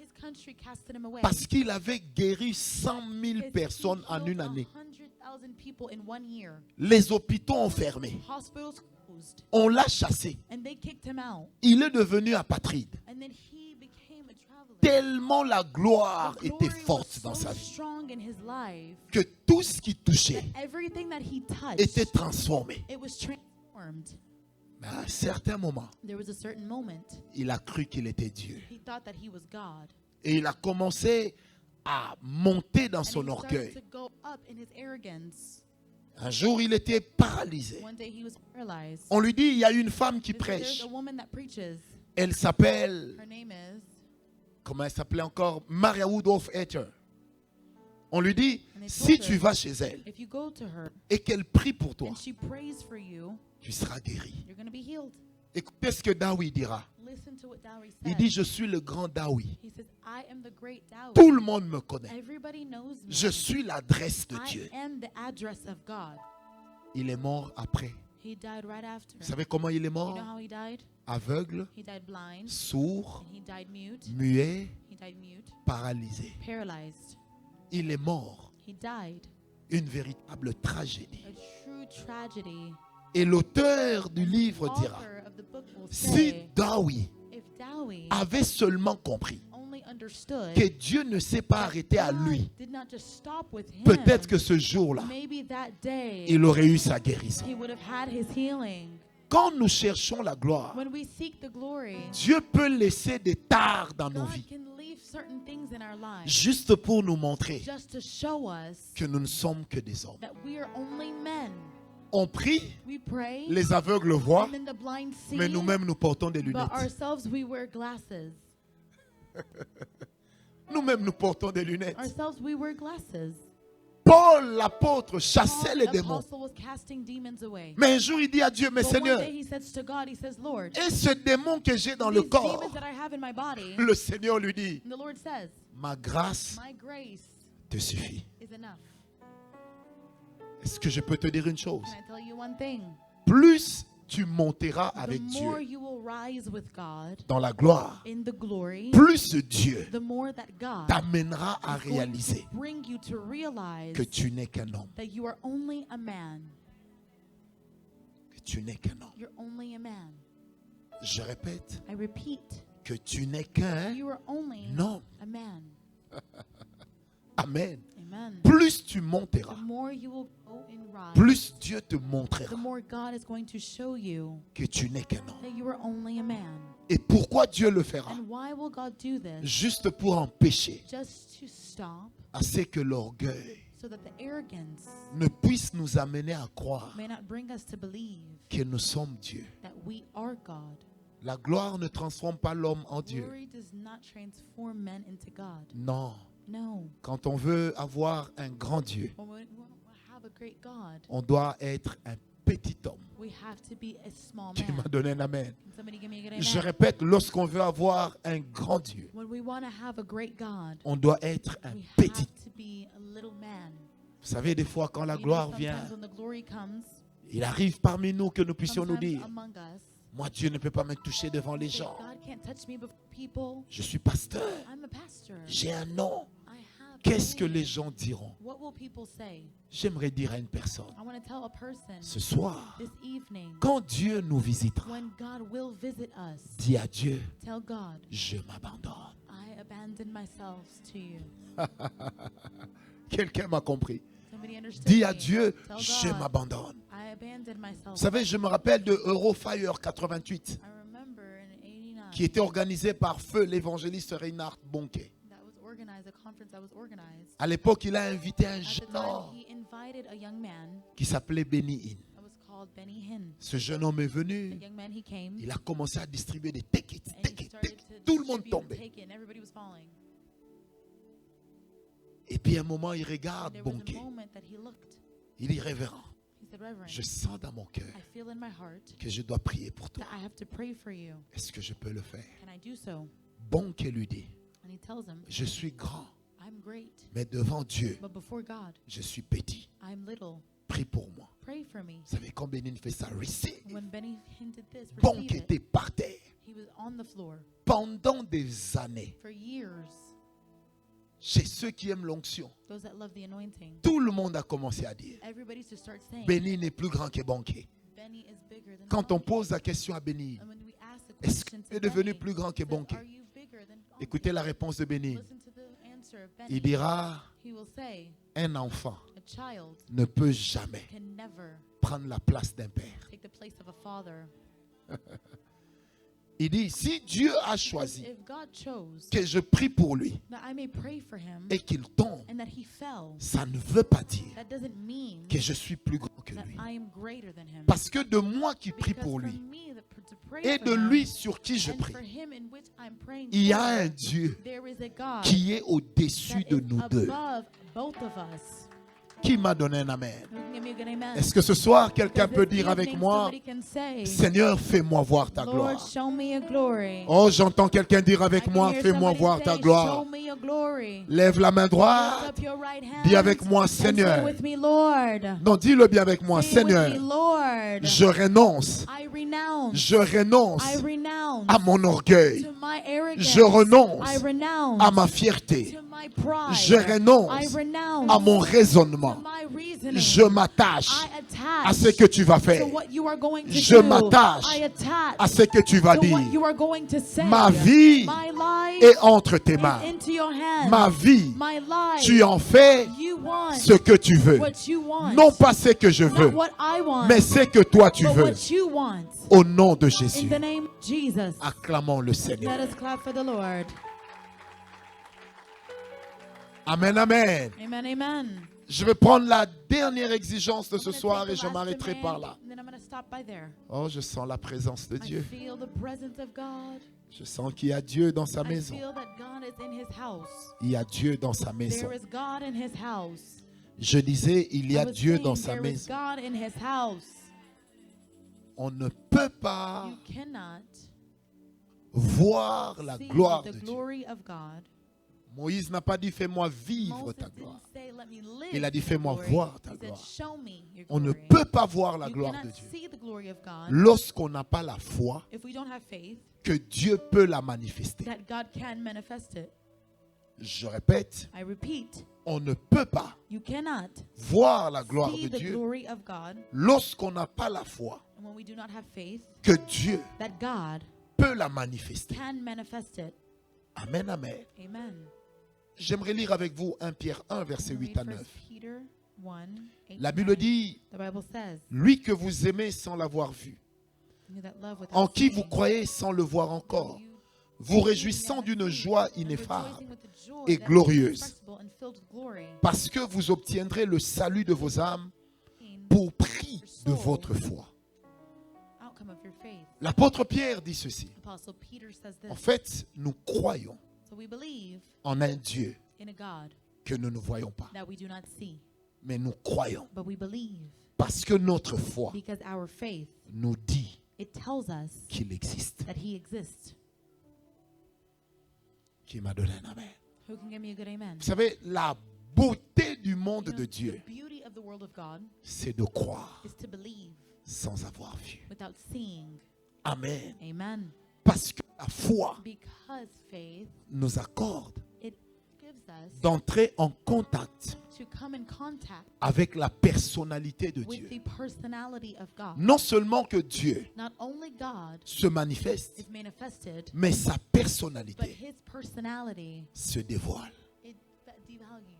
His country casted him away. parce qu'il avait guéri 100 000 Because he personnes en healed une année. 100,000 people in 1 year. Les hôpitaux ont fermé. Hospitals closed. On l'a chassé. And they kicked him out. Il est devenu apatride. And then he became a traveler. Tellement la gloire The était glory forte was dans so sa vie strong in his life que tout ce qui touchait that everything that he était touched, transformé. it was transformed. Mais à un certain moment, There was a certain moment il a cru qu'il était Dieu. he thought that he was God. Et il a commencé à monter dans And son he started orgueil. to go up in his arrogance. Un jour, il était paralysé. One day he was paralyzed. On lui dit, il y a une femme qui He said, there's prêche. a woman that preaches. Elle s'appelle, Her name is, comment elle s'appelait encore, Maria Woodworth Etter. On lui dit, si tu vas chez elle et qu'elle prie pour toi, tu seras guéri. Écoutez ce que Dawi dira. Il dit, je suis le grand Dawi. Tout le monde me connaît. Je suis l'adresse de Dieu. Il est mort après. Vous savez comment il est mort? Aveugle, sourd, muet, paralysé. Il est mort. Une véritable tragédie. Et l'auteur du livre dira, si Dawi avait seulement compris que Dieu ne s'est pas arrêté à lui, peut-être que ce jour-là, il aurait eu sa guérison. Quand nous cherchons la gloire, Dieu peut laisser des tares dans nos vies, juste pour nous montrer que nous ne sommes que des hommes. On prie, les aveugles voient, mais nous-mêmes nous portons des lunettes. Nous-mêmes nous portons des lunettes. Paul, l'apôtre, chassait les démons. Mais un jour, il dit à Dieu, mais Seigneur, et ce démon que j'ai dans le corps, le Seigneur lui dit, ma grâce te suffit. Est-ce que je peux te dire une chose? Plus tu monteras avec Dieu dans la gloire, plus Dieu t'amènera à réaliser que tu n'es qu'un homme. Que tu n'es qu'un homme. Je répète, que tu n'es qu'un homme. Amen. Plus tu monteras, plus Dieu te montrera que tu n'es qu'un homme. Et pourquoi Dieu le fera? Juste pour empêcher à ce que l'orgueil ne puisse nous amener à croire que nous sommes Dieu. La gloire ne transforme pas l'homme en Dieu. Non. Quand on veut avoir un grand Dieu, on doit être un petit homme. Tu m'as donné un amen. Je répète, lorsqu'on veut avoir un grand Dieu, on doit être un petit. Vous savez, des fois, quand la gloire vient, il arrive parmi nous que nous puissions nous dire, moi, Dieu ne peut pas me toucher devant les gens. Je suis pasteur. J'ai un nom. Qu'est-ce que les gens diront? J'aimerais dire à une personne, ce soir, quand Dieu nous visitera, dis à Dieu, je m'abandonne. Quelqu'un m'a compris. Dis à Dieu, je m'abandonne. Vous savez, je me rappelle de Eurofire 88, qui était organisé par feu l'évangéliste Reinhard Bonnke. À l'époque, il a invité un jeune homme qui s'appelait Benny Hinn. Ce jeune homme est venu. Il a commencé à distribuer des tickets. Tout le monde tombait. Et puis à un moment, il regarde Bonnke. Il dit, révérend, je sens dans mon cœur que je dois prier pour toi. Est-ce que je peux le faire? Bonnke lui dit, je suis grand, mais devant Dieu, je suis petit. Prie pour moi. Vous savez, quand Benny fait ça, Bonnke était par terre pendant des années. Chez ceux qui aiment l'onction, tout le monde a commencé à dire, Benny n'est plus grand que Bonnke. Quand on pose la question à Benny, est-ce qu'il est devenu plus grand que Bonnke? Écoutez la réponse de Benny. Il dira, un enfant ne peut jamais prendre la place d'un père. Il dit, si Dieu a choisi que je prie pour lui et qu'il tombe, ça ne veut pas dire que je suis plus grand que lui. Parce que de moi qui prie pour lui, et de lui sur qui je prie. Il y a un Dieu qui est au-dessus de nous deux. Qui m'a donné un amen? Est-ce que ce soir, quelqu'un peut dire avec moi, Seigneur, fais-moi voir ta gloire? Oh, j'entends quelqu'un dire avec moi, fais-moi voir ta gloire. Lève la main droite. Dis avec moi, Seigneur. Non, dis-le bien avec moi, Seigneur. Je renonce. Je renonce à mon orgueil. Je renonce à ma fierté. Je renonce à mon raisonnement. Je m'attache à ce que tu vas faire. Je m'attache à ce que tu vas dire. Ma vie est entre tes mains. Ma vie, tu en fais ce que tu veux. Non pas ce que je veux, mais ce que toi tu veux. Au nom de Jésus. Acclamons le Seigneur. Amen, amen. Amen, amen. Je vais prendre la dernière exigence de ce soir et je m'arrêterai par là. Oh, je sens la présence de Dieu. Je sens qu'il y a Dieu dans sa maison. Il y a Dieu dans sa maison. Je disais, il y a Dieu dans sa maison. On ne peut pas voir la gloire de Dieu. Moïse n'a pas dit fais-moi vivre ta gloire. Il a dit fais-moi voir ta gloire. On ne peut pas voir la gloire de Dieu lorsqu'on n'a pas la foi que Dieu peut la manifester. Je répète, on ne peut pas voir la gloire de Dieu lorsqu'on n'a pas la foi que Dieu peut la manifester. Amen, amen. J'aimerais lire avec vous 1 Pierre 1, verset 8 à 9. La Bible dit, lui que vous aimez sans l'avoir vu, en qui vous croyez sans le voir encore, vous réjouissant d'une joie ineffable et glorieuse, parce que vous obtiendrez le salut de vos âmes pour prix de votre foi. L'apôtre Pierre dit ceci. En fait, nous croyons en un Dieu que nous ne voyons pas. Mais nous croyons parce que notre foi nous dit qu'il existe. Qui m'a donné un amen. Vous savez, la beauté du monde de Dieu, c'est de croire sans avoir vu. Amen. Parce que la foi nous accorde d'entrer en contact avec la personnalité de Dieu. Non seulement que Dieu se manifeste, mais sa personnalité se dévoile.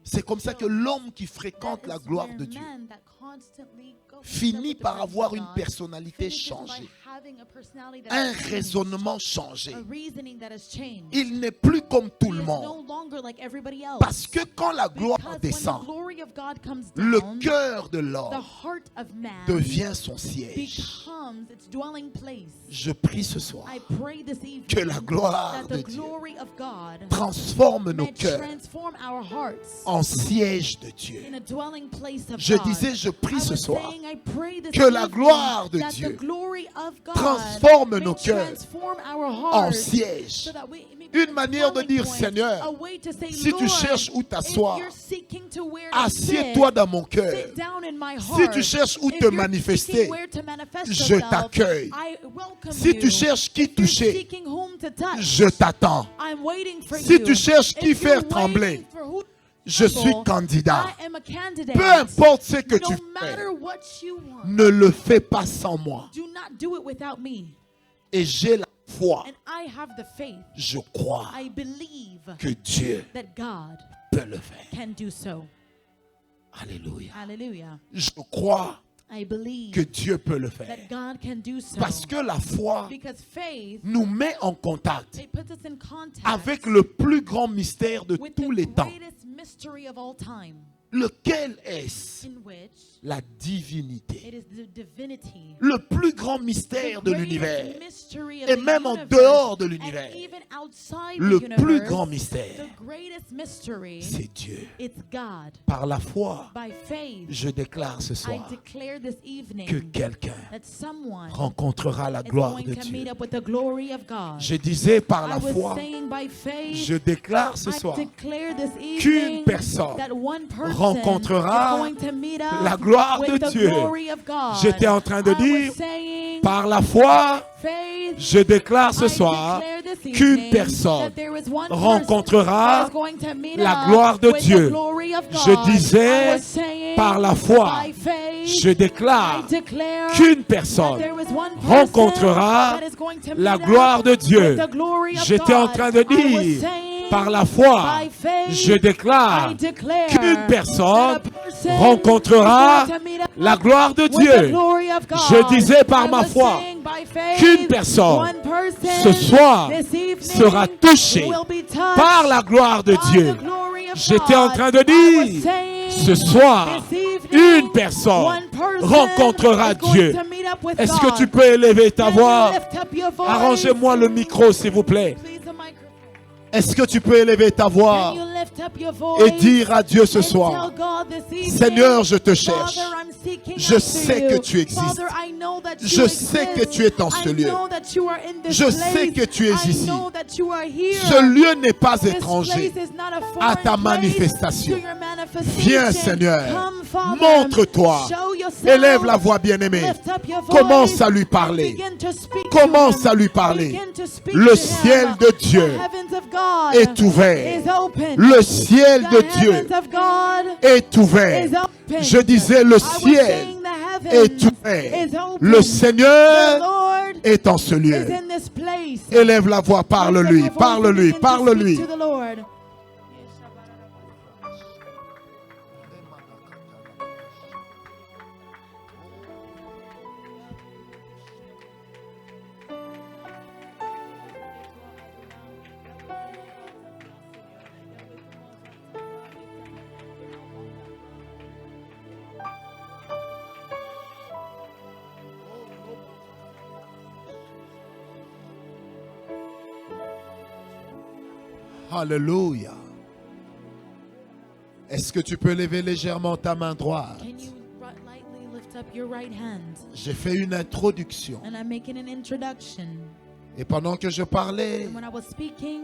C'est comme ça que l'homme qui fréquente la gloire de Dieu finit par avoir une personnalité changée, un raisonnement changé. Il n'est plus comme tout le monde. Parce que quand la gloire descend, le cœur de l'homme devient son siège. Je prie ce soir que la gloire de Dieu transforme nos cœurs en siège de Dieu. Je disais, je prie ce soir que la gloire de Dieu transforme nos cœurs en siège. Une manière de dire, Seigneur, si tu cherches où t'asseoir, assieds-toi dans mon cœur. Si tu cherches où te manifester, je t'accueille. Si tu cherches qui toucher, je t'attends. Si tu cherches qui faire trembler, je suis candidat. Peu importe ce que tu fais, ne le fais pas sans moi. Et j'ai la foi. Je crois que Dieu peut le faire. Alléluia. Je crois que Dieu peut le faire. Parce que la foi nous met en contact avec le plus grand mystère de tous les temps. Lequel est-ce? in which La it divinité. is the divinity, Le plus grand mystère de the l'univers. greatest mystery of Et the même en universe, dehors de and l'univers. even outside Le the plus universe, grand the mystère, greatest mystery, c'est Dieu. it's God. Par la foi, By faith, je déclare ce I soir declare this evening que quelqu'un that someone rencontrera la is gloire going de to meet Dieu. up with the glory of God. Je disais par I la was foi, saying by faith, je déclare ce I soir declare this qu'une evening personne that one person rencontrera is going to meet up la gloire with de the Dieu. glory of God. J'étais en train de I was dire, saying, par la foi, faith, je déclare ce I soir declare this qu'une evening personne that there is one rencontrera person that is going to meet la up gloire de with Dieu. the glory of God. Je disais, I was saying, par la foi, by faith, je déclare I declare qu'une that personne there is one person rencontrera that is going to la meet gloire up de Dieu. with the glory of J'étais en God. train de I was dire, saying, par la foi, by faith, je déclare I declare qu'une personne that a person rencontrera is going to meet up la gloire de with the Dieu. glory of God. Je disais par I ma was foi saying by faith, qu'une personne one person ce soir this evening sera touchée will be touched par la gloire de by Dieu. the glory of J'étais en God. train de I was dire, saying, ce soir, this evening, une personne one person rencontrera is going Dieu. to meet up with Est-ce God. que tu peux élever ta Can voix? you lift up your voice? Arrangez-moi le micro, s'il vous plaît. Please, the microphone. Est-ce que tu peux élever ta voix Can you lift up your voice et dire à Dieu ce and soir, tell God this evening, Seigneur, je te cherche. Father, I'm seeking Je after sais you. que tu existes. Father, I know that Je you sais exist. que tu es en ce I lieu. know that you are in this Je place. sais que tu es I ici. know that you are here. Ce lieu n'est pas This étranger place is not a à ta foreign place manifestation. to your manifestation. Viens, Seigneur. Come, Father. Montre-toi. Show yourself. Élève la voix, bien-aimée. Lift up your voice. Commence à lui parler. Begin to speak Commence to à him. lui parler. Begin to speak Le to ciel him. de Dieu The heavens of God est ouvert. is open. Le ciel The de Dieu heavens of God est ouvert. is open. Je disais, le I was ciel saying the est heavens ouvert. is open. Le The Seigneur Lord est en ce lieu. is in this place. Élève la voix, Lift up parle-lui, your voice and parle-lui, begin to parle-lui. speak to the Lord. Alléluia. Est-ce que tu peux lever légèrement ta main droite? Can you lightly lift up your right hand? J'ai fait une introduction. And I'm making an introduction. Et pendant que je parlais, And when I was speaking,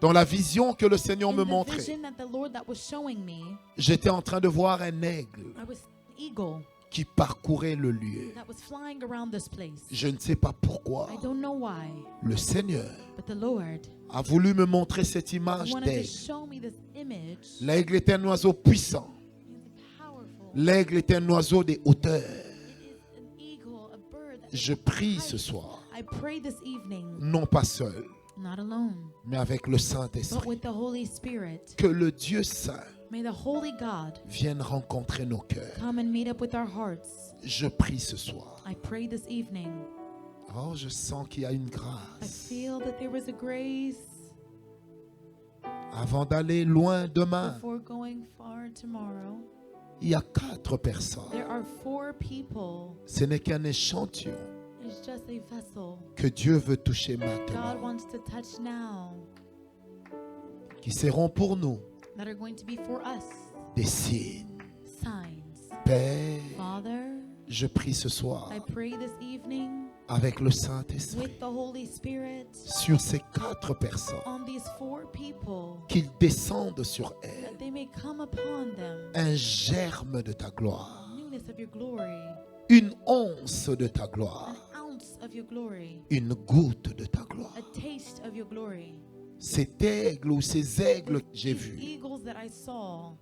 dans la vision que le Seigneur in me the montrait, vision that the Lord that was showing me, j'étais en train de voir un aigle I was an eagle qui parcourait le lieu. that was flying around this place. Je ne sais pas pourquoi. I don't know why, Le Seigneur but the Lord a voulu me montrer cette image wanted to d'aigle. show me this image. L'aigle est un oiseau puissant. It's powerful. L'aigle est un oiseau des hauteurs. It is an eagle, a bird that Je prie ce soir, I pray this evening, non pas seul, not alone, mais avec le but Saint-Esprit. with the Holy Spirit. Que le Dieu Saint May the Holy God vienne rencontrer nos cœurs. come and meet up with our hearts. Je prie ce soir. I pray this evening. Oh, je sens qu'il y a une I grâce. feel that there is a grace Avant d'aller loin demain, before going far tomorrow. il y a 4 personnes. There are 4 people. Ce n'est qu'un échantillon It's just a vessel. que Dieu veut toucher God maintenant. wants to touch now Qui seront pour nous that are going to be for us des signes. signs. Père, Father, je prie ce soir I pray this evening avec le Saint-Esprit with the Holy Spirit sur ces 4 personnes, on these 4 people qu'ils descendent sur elles that they may come upon them un germe de ta gloire, newness of your glory, une once de ta gloire, an ounce of your glory, une goutte de ta gloire. a taste of your glory. Cet aigle ou ces aigles que j'ai These vus, eagles that I saw,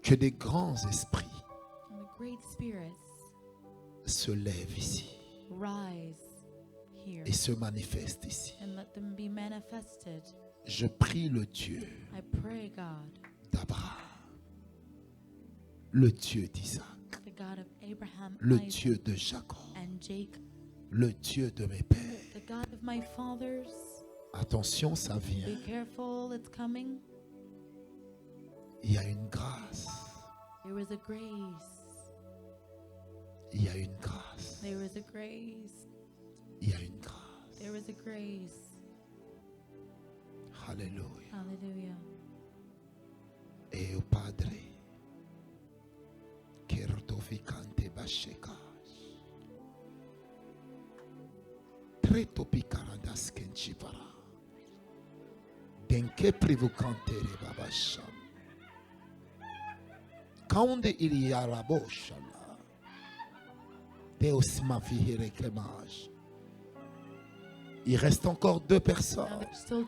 que des grands esprits and the great spirits se lèvent ici rise here et se manifestent ici. and let them be manifested. Je prie le Dieu I pray, God, d'Abraham, le Dieu d'Isaac, the God of Abraham, le Isaac, Dieu de Jacob, and Jacob, le Dieu de mes pères. the God of my fathers. Attention, ça vient. Be careful, it's coming. Il y a une grâce. There is a grace. Il y a une grâce. There is a grace. Il y a une grâce. There is a grace. Alléluia. Hallelujah. E o Padre che rotoficante basheka. Treto picarandas kenchipara. Denke privucantere babasham. Kaunde il y a la boshala. Deus ma fihire kemaj. Il reste encore 2 Now personnes. there's still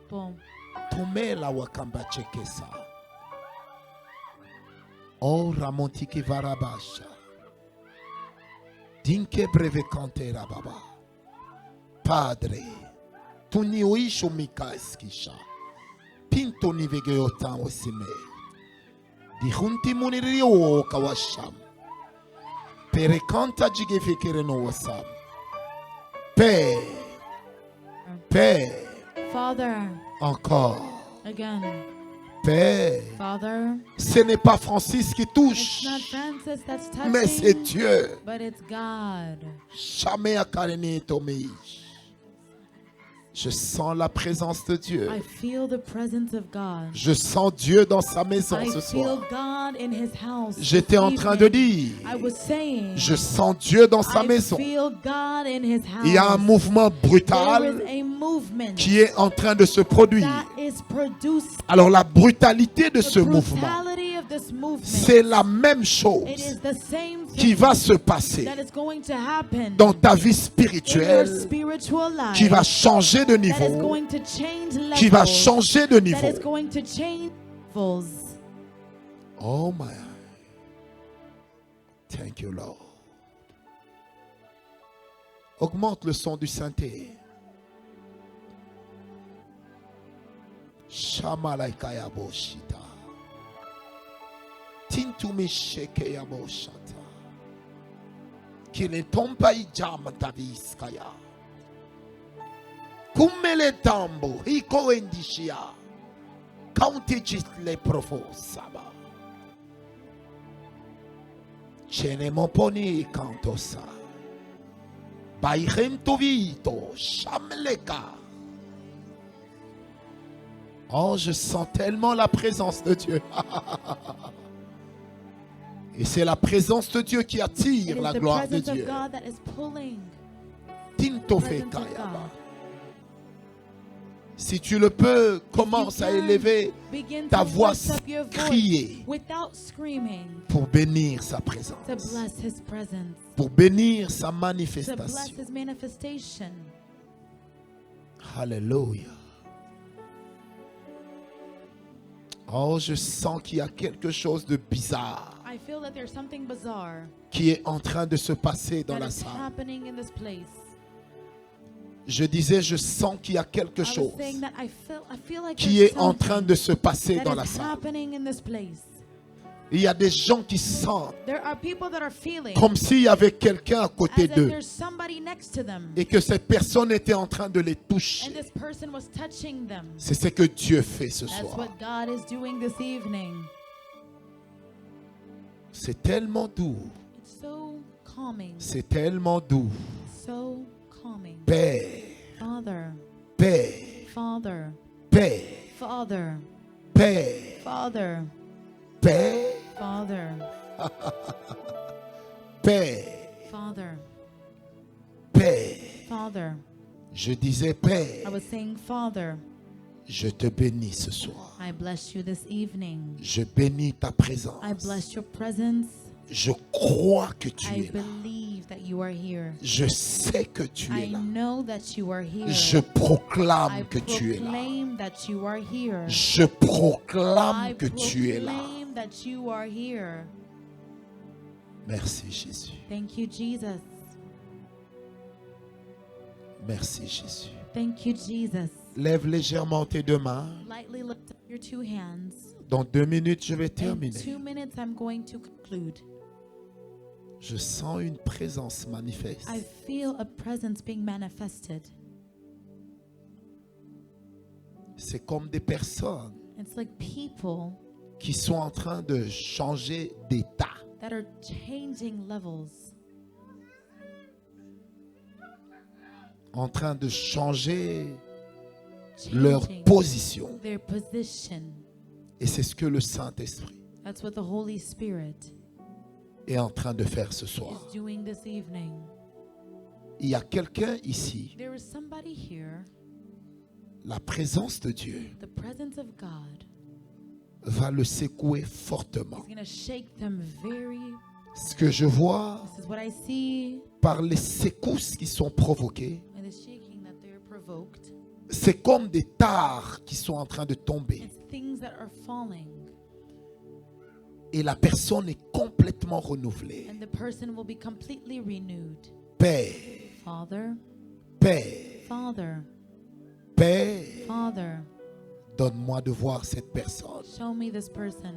people. Tome la wakamba chekesa. O ramontiki varabasha. Dinke breve kante rababa. Padre, tu ni uisho mika eskisha. Pinto ni vegeotan osime. Di junti munirio kawasham. Pere kanta jige fikere no wasam. Père, Father, encore. again. Père, Father, ce n'est pas Francis qui it's touche, not Francis that's mais c'est touching, Dieu. but it's God. Jamais à Kareni Tomi. Je sens la présence de Dieu. I feel the presence of God. Je sens Dieu dans sa maison I ce feel soir. God in his house. J'étais this en train de evening. dire, I was saying, je sens Dieu dans sa I maison. feel God in his house. Il y a un mouvement There is brutal a movement qui est en train de se produire. that is produced. Alors la brutalité de The ce mouvement, brutality of this movement. c'est la même It chose is the same qui thing va se passer that is going to happen dans ta vie in your spirituelle, spiritual life. qui va changer de That is niveau, going to change levels. qui va changer de That niveau. is going to change levels. Oh my. Thank you, Lord. Augmente le son du synthé. Shamalaikaya boshita. Tintumi shekeya boshata. Kile tompa ijama taviskaya. Kumele tambo hiko endishia. County le profo saba. Chene moponi kantosa. Bairem tovito shamleka. Oh, je sens tellement la présence de Dieu. Et c'est la présence de Dieu qui It attire is la the gloire de presence of Dieu. God that is pulling. Tinto The presence of fekayaba. God. Si tu le peux, commence à can, élever Begin ta to voix, lift up your voice crier without screaming pour bénir sa to présence, bless his presence, pour bénir sa to bless manifestation. his manifestation. Alléluia. Oh, je sens qu'il y a quelque chose de bizarre I feel that there's something bizarre qui est en train de se passer dans that la is salle. happening in this place. Je disais, je sens qu'il y a quelque I was chose saying that I feel like qui there's est en train de se passer something dans that la is salle. happening in this place. Il y a des gens qui sentent There are people that are feeling comme s'il y avait quelqu'un à côté as if d'eux there's somebody next to them et que cette personne était en train de les and toucher. this person was touching them. C'est ce que Dieu fait ce That's soir. what God is doing this evening. C'est tellement doux. It's so calming. C'est tellement doux. So calming. Père, Father, Père, Father, Père, Father, Père, Father, Père, Father, Père, Father, Père. Father. Je disais I Père, was saying, Father, je te bénis ce soir. I bless you this evening. Je bénis ta présence. I bless your presence. Je crois que tu I es là. believe that you are here. Je sais que tu es I là. know that you are here. Je I proclame que tu es là. proclaim that you are here. Je proclame I que tu es là. proclaim that you are here. Merci Jésus. Thank you, Jesus. Merci Jésus. Thank you, Jesus. Lève légèrement tes deux mains. Lightly lift up your two hands. Dans 2 minutes, je vais In terminer. 2 minutes, I'm going to conclude. Je sens une présence manifeste. I feel a presence being manifested. C'est comme des personnes It's like people qui sont en train de changer d'état. That are changing levels. En train de changer leur position. Their position. Et c'est ce que le Saint-Esprit That's what the Holy Spirit est en train de faire ce soir. is doing this evening. Il y a quelqu'un ici, There is somebody here. la présence de Dieu The presence of God va le secouer fortement. is going to shake them very. Ce que je vois This is what I see. par les secousses qui sont provoquées, And the shaking that they're provoked. c'est comme des tares qui sont en train de tomber. It's things that are falling. Et la personne est complètement renouvelée. And the person will be completely renewed. Père, Father, Père, Father, Père, Father, donne-moi de voir cette personne. show me this person.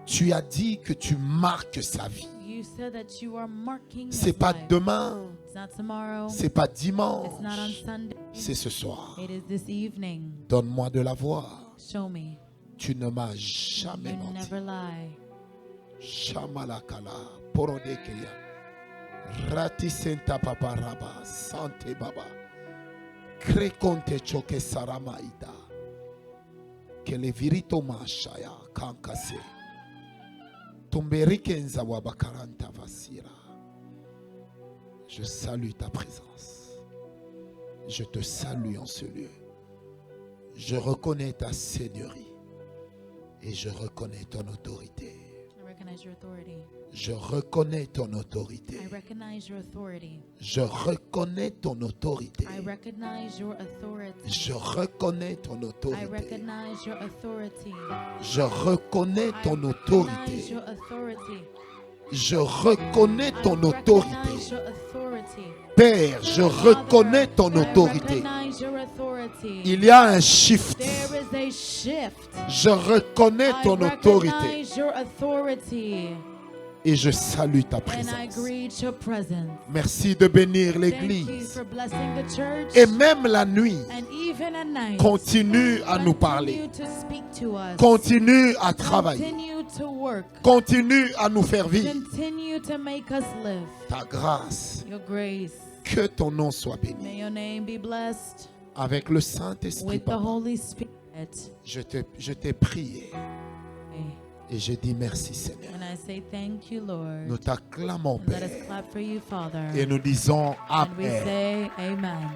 Tu as dit que tu marques sa vie. You said that you are marking his C'est pas life. demain, It's not tomorrow. c'est pas It's not on dimanche, Sunday. c'est ce soir. It is this evening. Donne-moi de la voir. Show me. Tu ne m'as jamais You menti. never lie. Shamalakala, porodekeya. Rati senta papa raba, sante baba. Krekonte choke saramaida. Que le virito mashaya kankase. Tomberike nzawa bakaranta vasira. Je salue ta présence. Je te salue en ce lieu. Je reconnais ta seigneurie. Et je reconnais ton autorité. I recognize your authority. Je reconnais ton autorité. I recognize your authority. Je reconnais ton autorité. I recognize your authority. Je reconnais ton I autorité. recognize your authority. Je reconnais I ton recognize autorité. your authority. Je reconnais I ton recognize autorité. your authority. Père, je reconnais ton I autorité. recognize your authority. Il y a un shift. There is a shift. Je reconnais I ton autorité. recognize your authority. Et je salue ta And I présence. greet your presence. Merci de bénir Thank you l'Église. for blessing the church. Et même la nuit, And even at night, continue à nous parler. continue to speak to us. Continue à travailler. Continue to work. Continue à nous faire vivre. Continue to make us live. Ta grâce. Your grace. Que ton nom soit béni. May your name be blessed Avec le Saint-Esprit, with the Papa, Holy Spirit. je t'ai prié et je dis merci, Seigneur. And I say thank you, Lord. Nous t'acclamons, And let us Père, clap for you, Father. et nous disons And we Amen. say amen.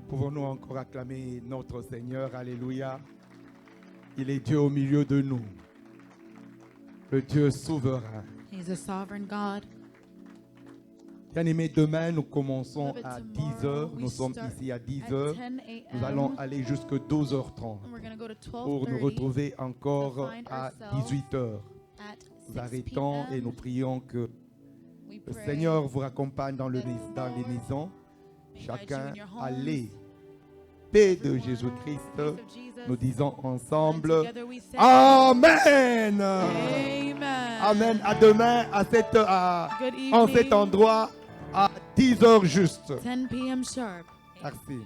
Pouvons-nous encore acclamer notre Seigneur, alléluia. Il est Dieu au milieu de nous, le Dieu souverain. He's a sovereign God. Bien-aimés, demain nous commençons Beloved, à tomorrow 10 heures. we Nous sommes start ici à 10 at heures. 10 a.m. Nous allons aller jusqu'à 12h30 And we're going to go to pour nous 12:30 retrouver encore to find à ourselves 18 heures. at Nous 6 arrêtons et p.m. nous prions que We le pray Seigneur vous accompagne dans les maisons. may guide you Chacun in your homes. allez. Paix de Everyone, Jésus-Christ. peace of Jesus. Nous disons And ensemble together we say, Amen. Amen. Amen. À demain à Good en cet evening. endroit à 10 heures juste. 10 p.m. sharp. Merci.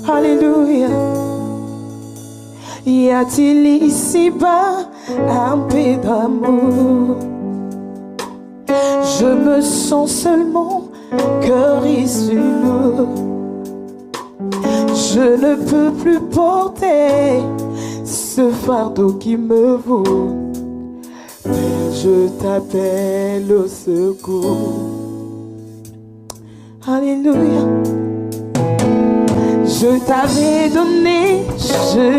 Alléluia. Y a-t-il ici-bas un peu d'amour? Je me sens seulement cœur issu lourd. Je ne peux plus porter ce fardeau qui me vaut. Père, je t'appelle au secours. Alléluia. Je t'avais donné, je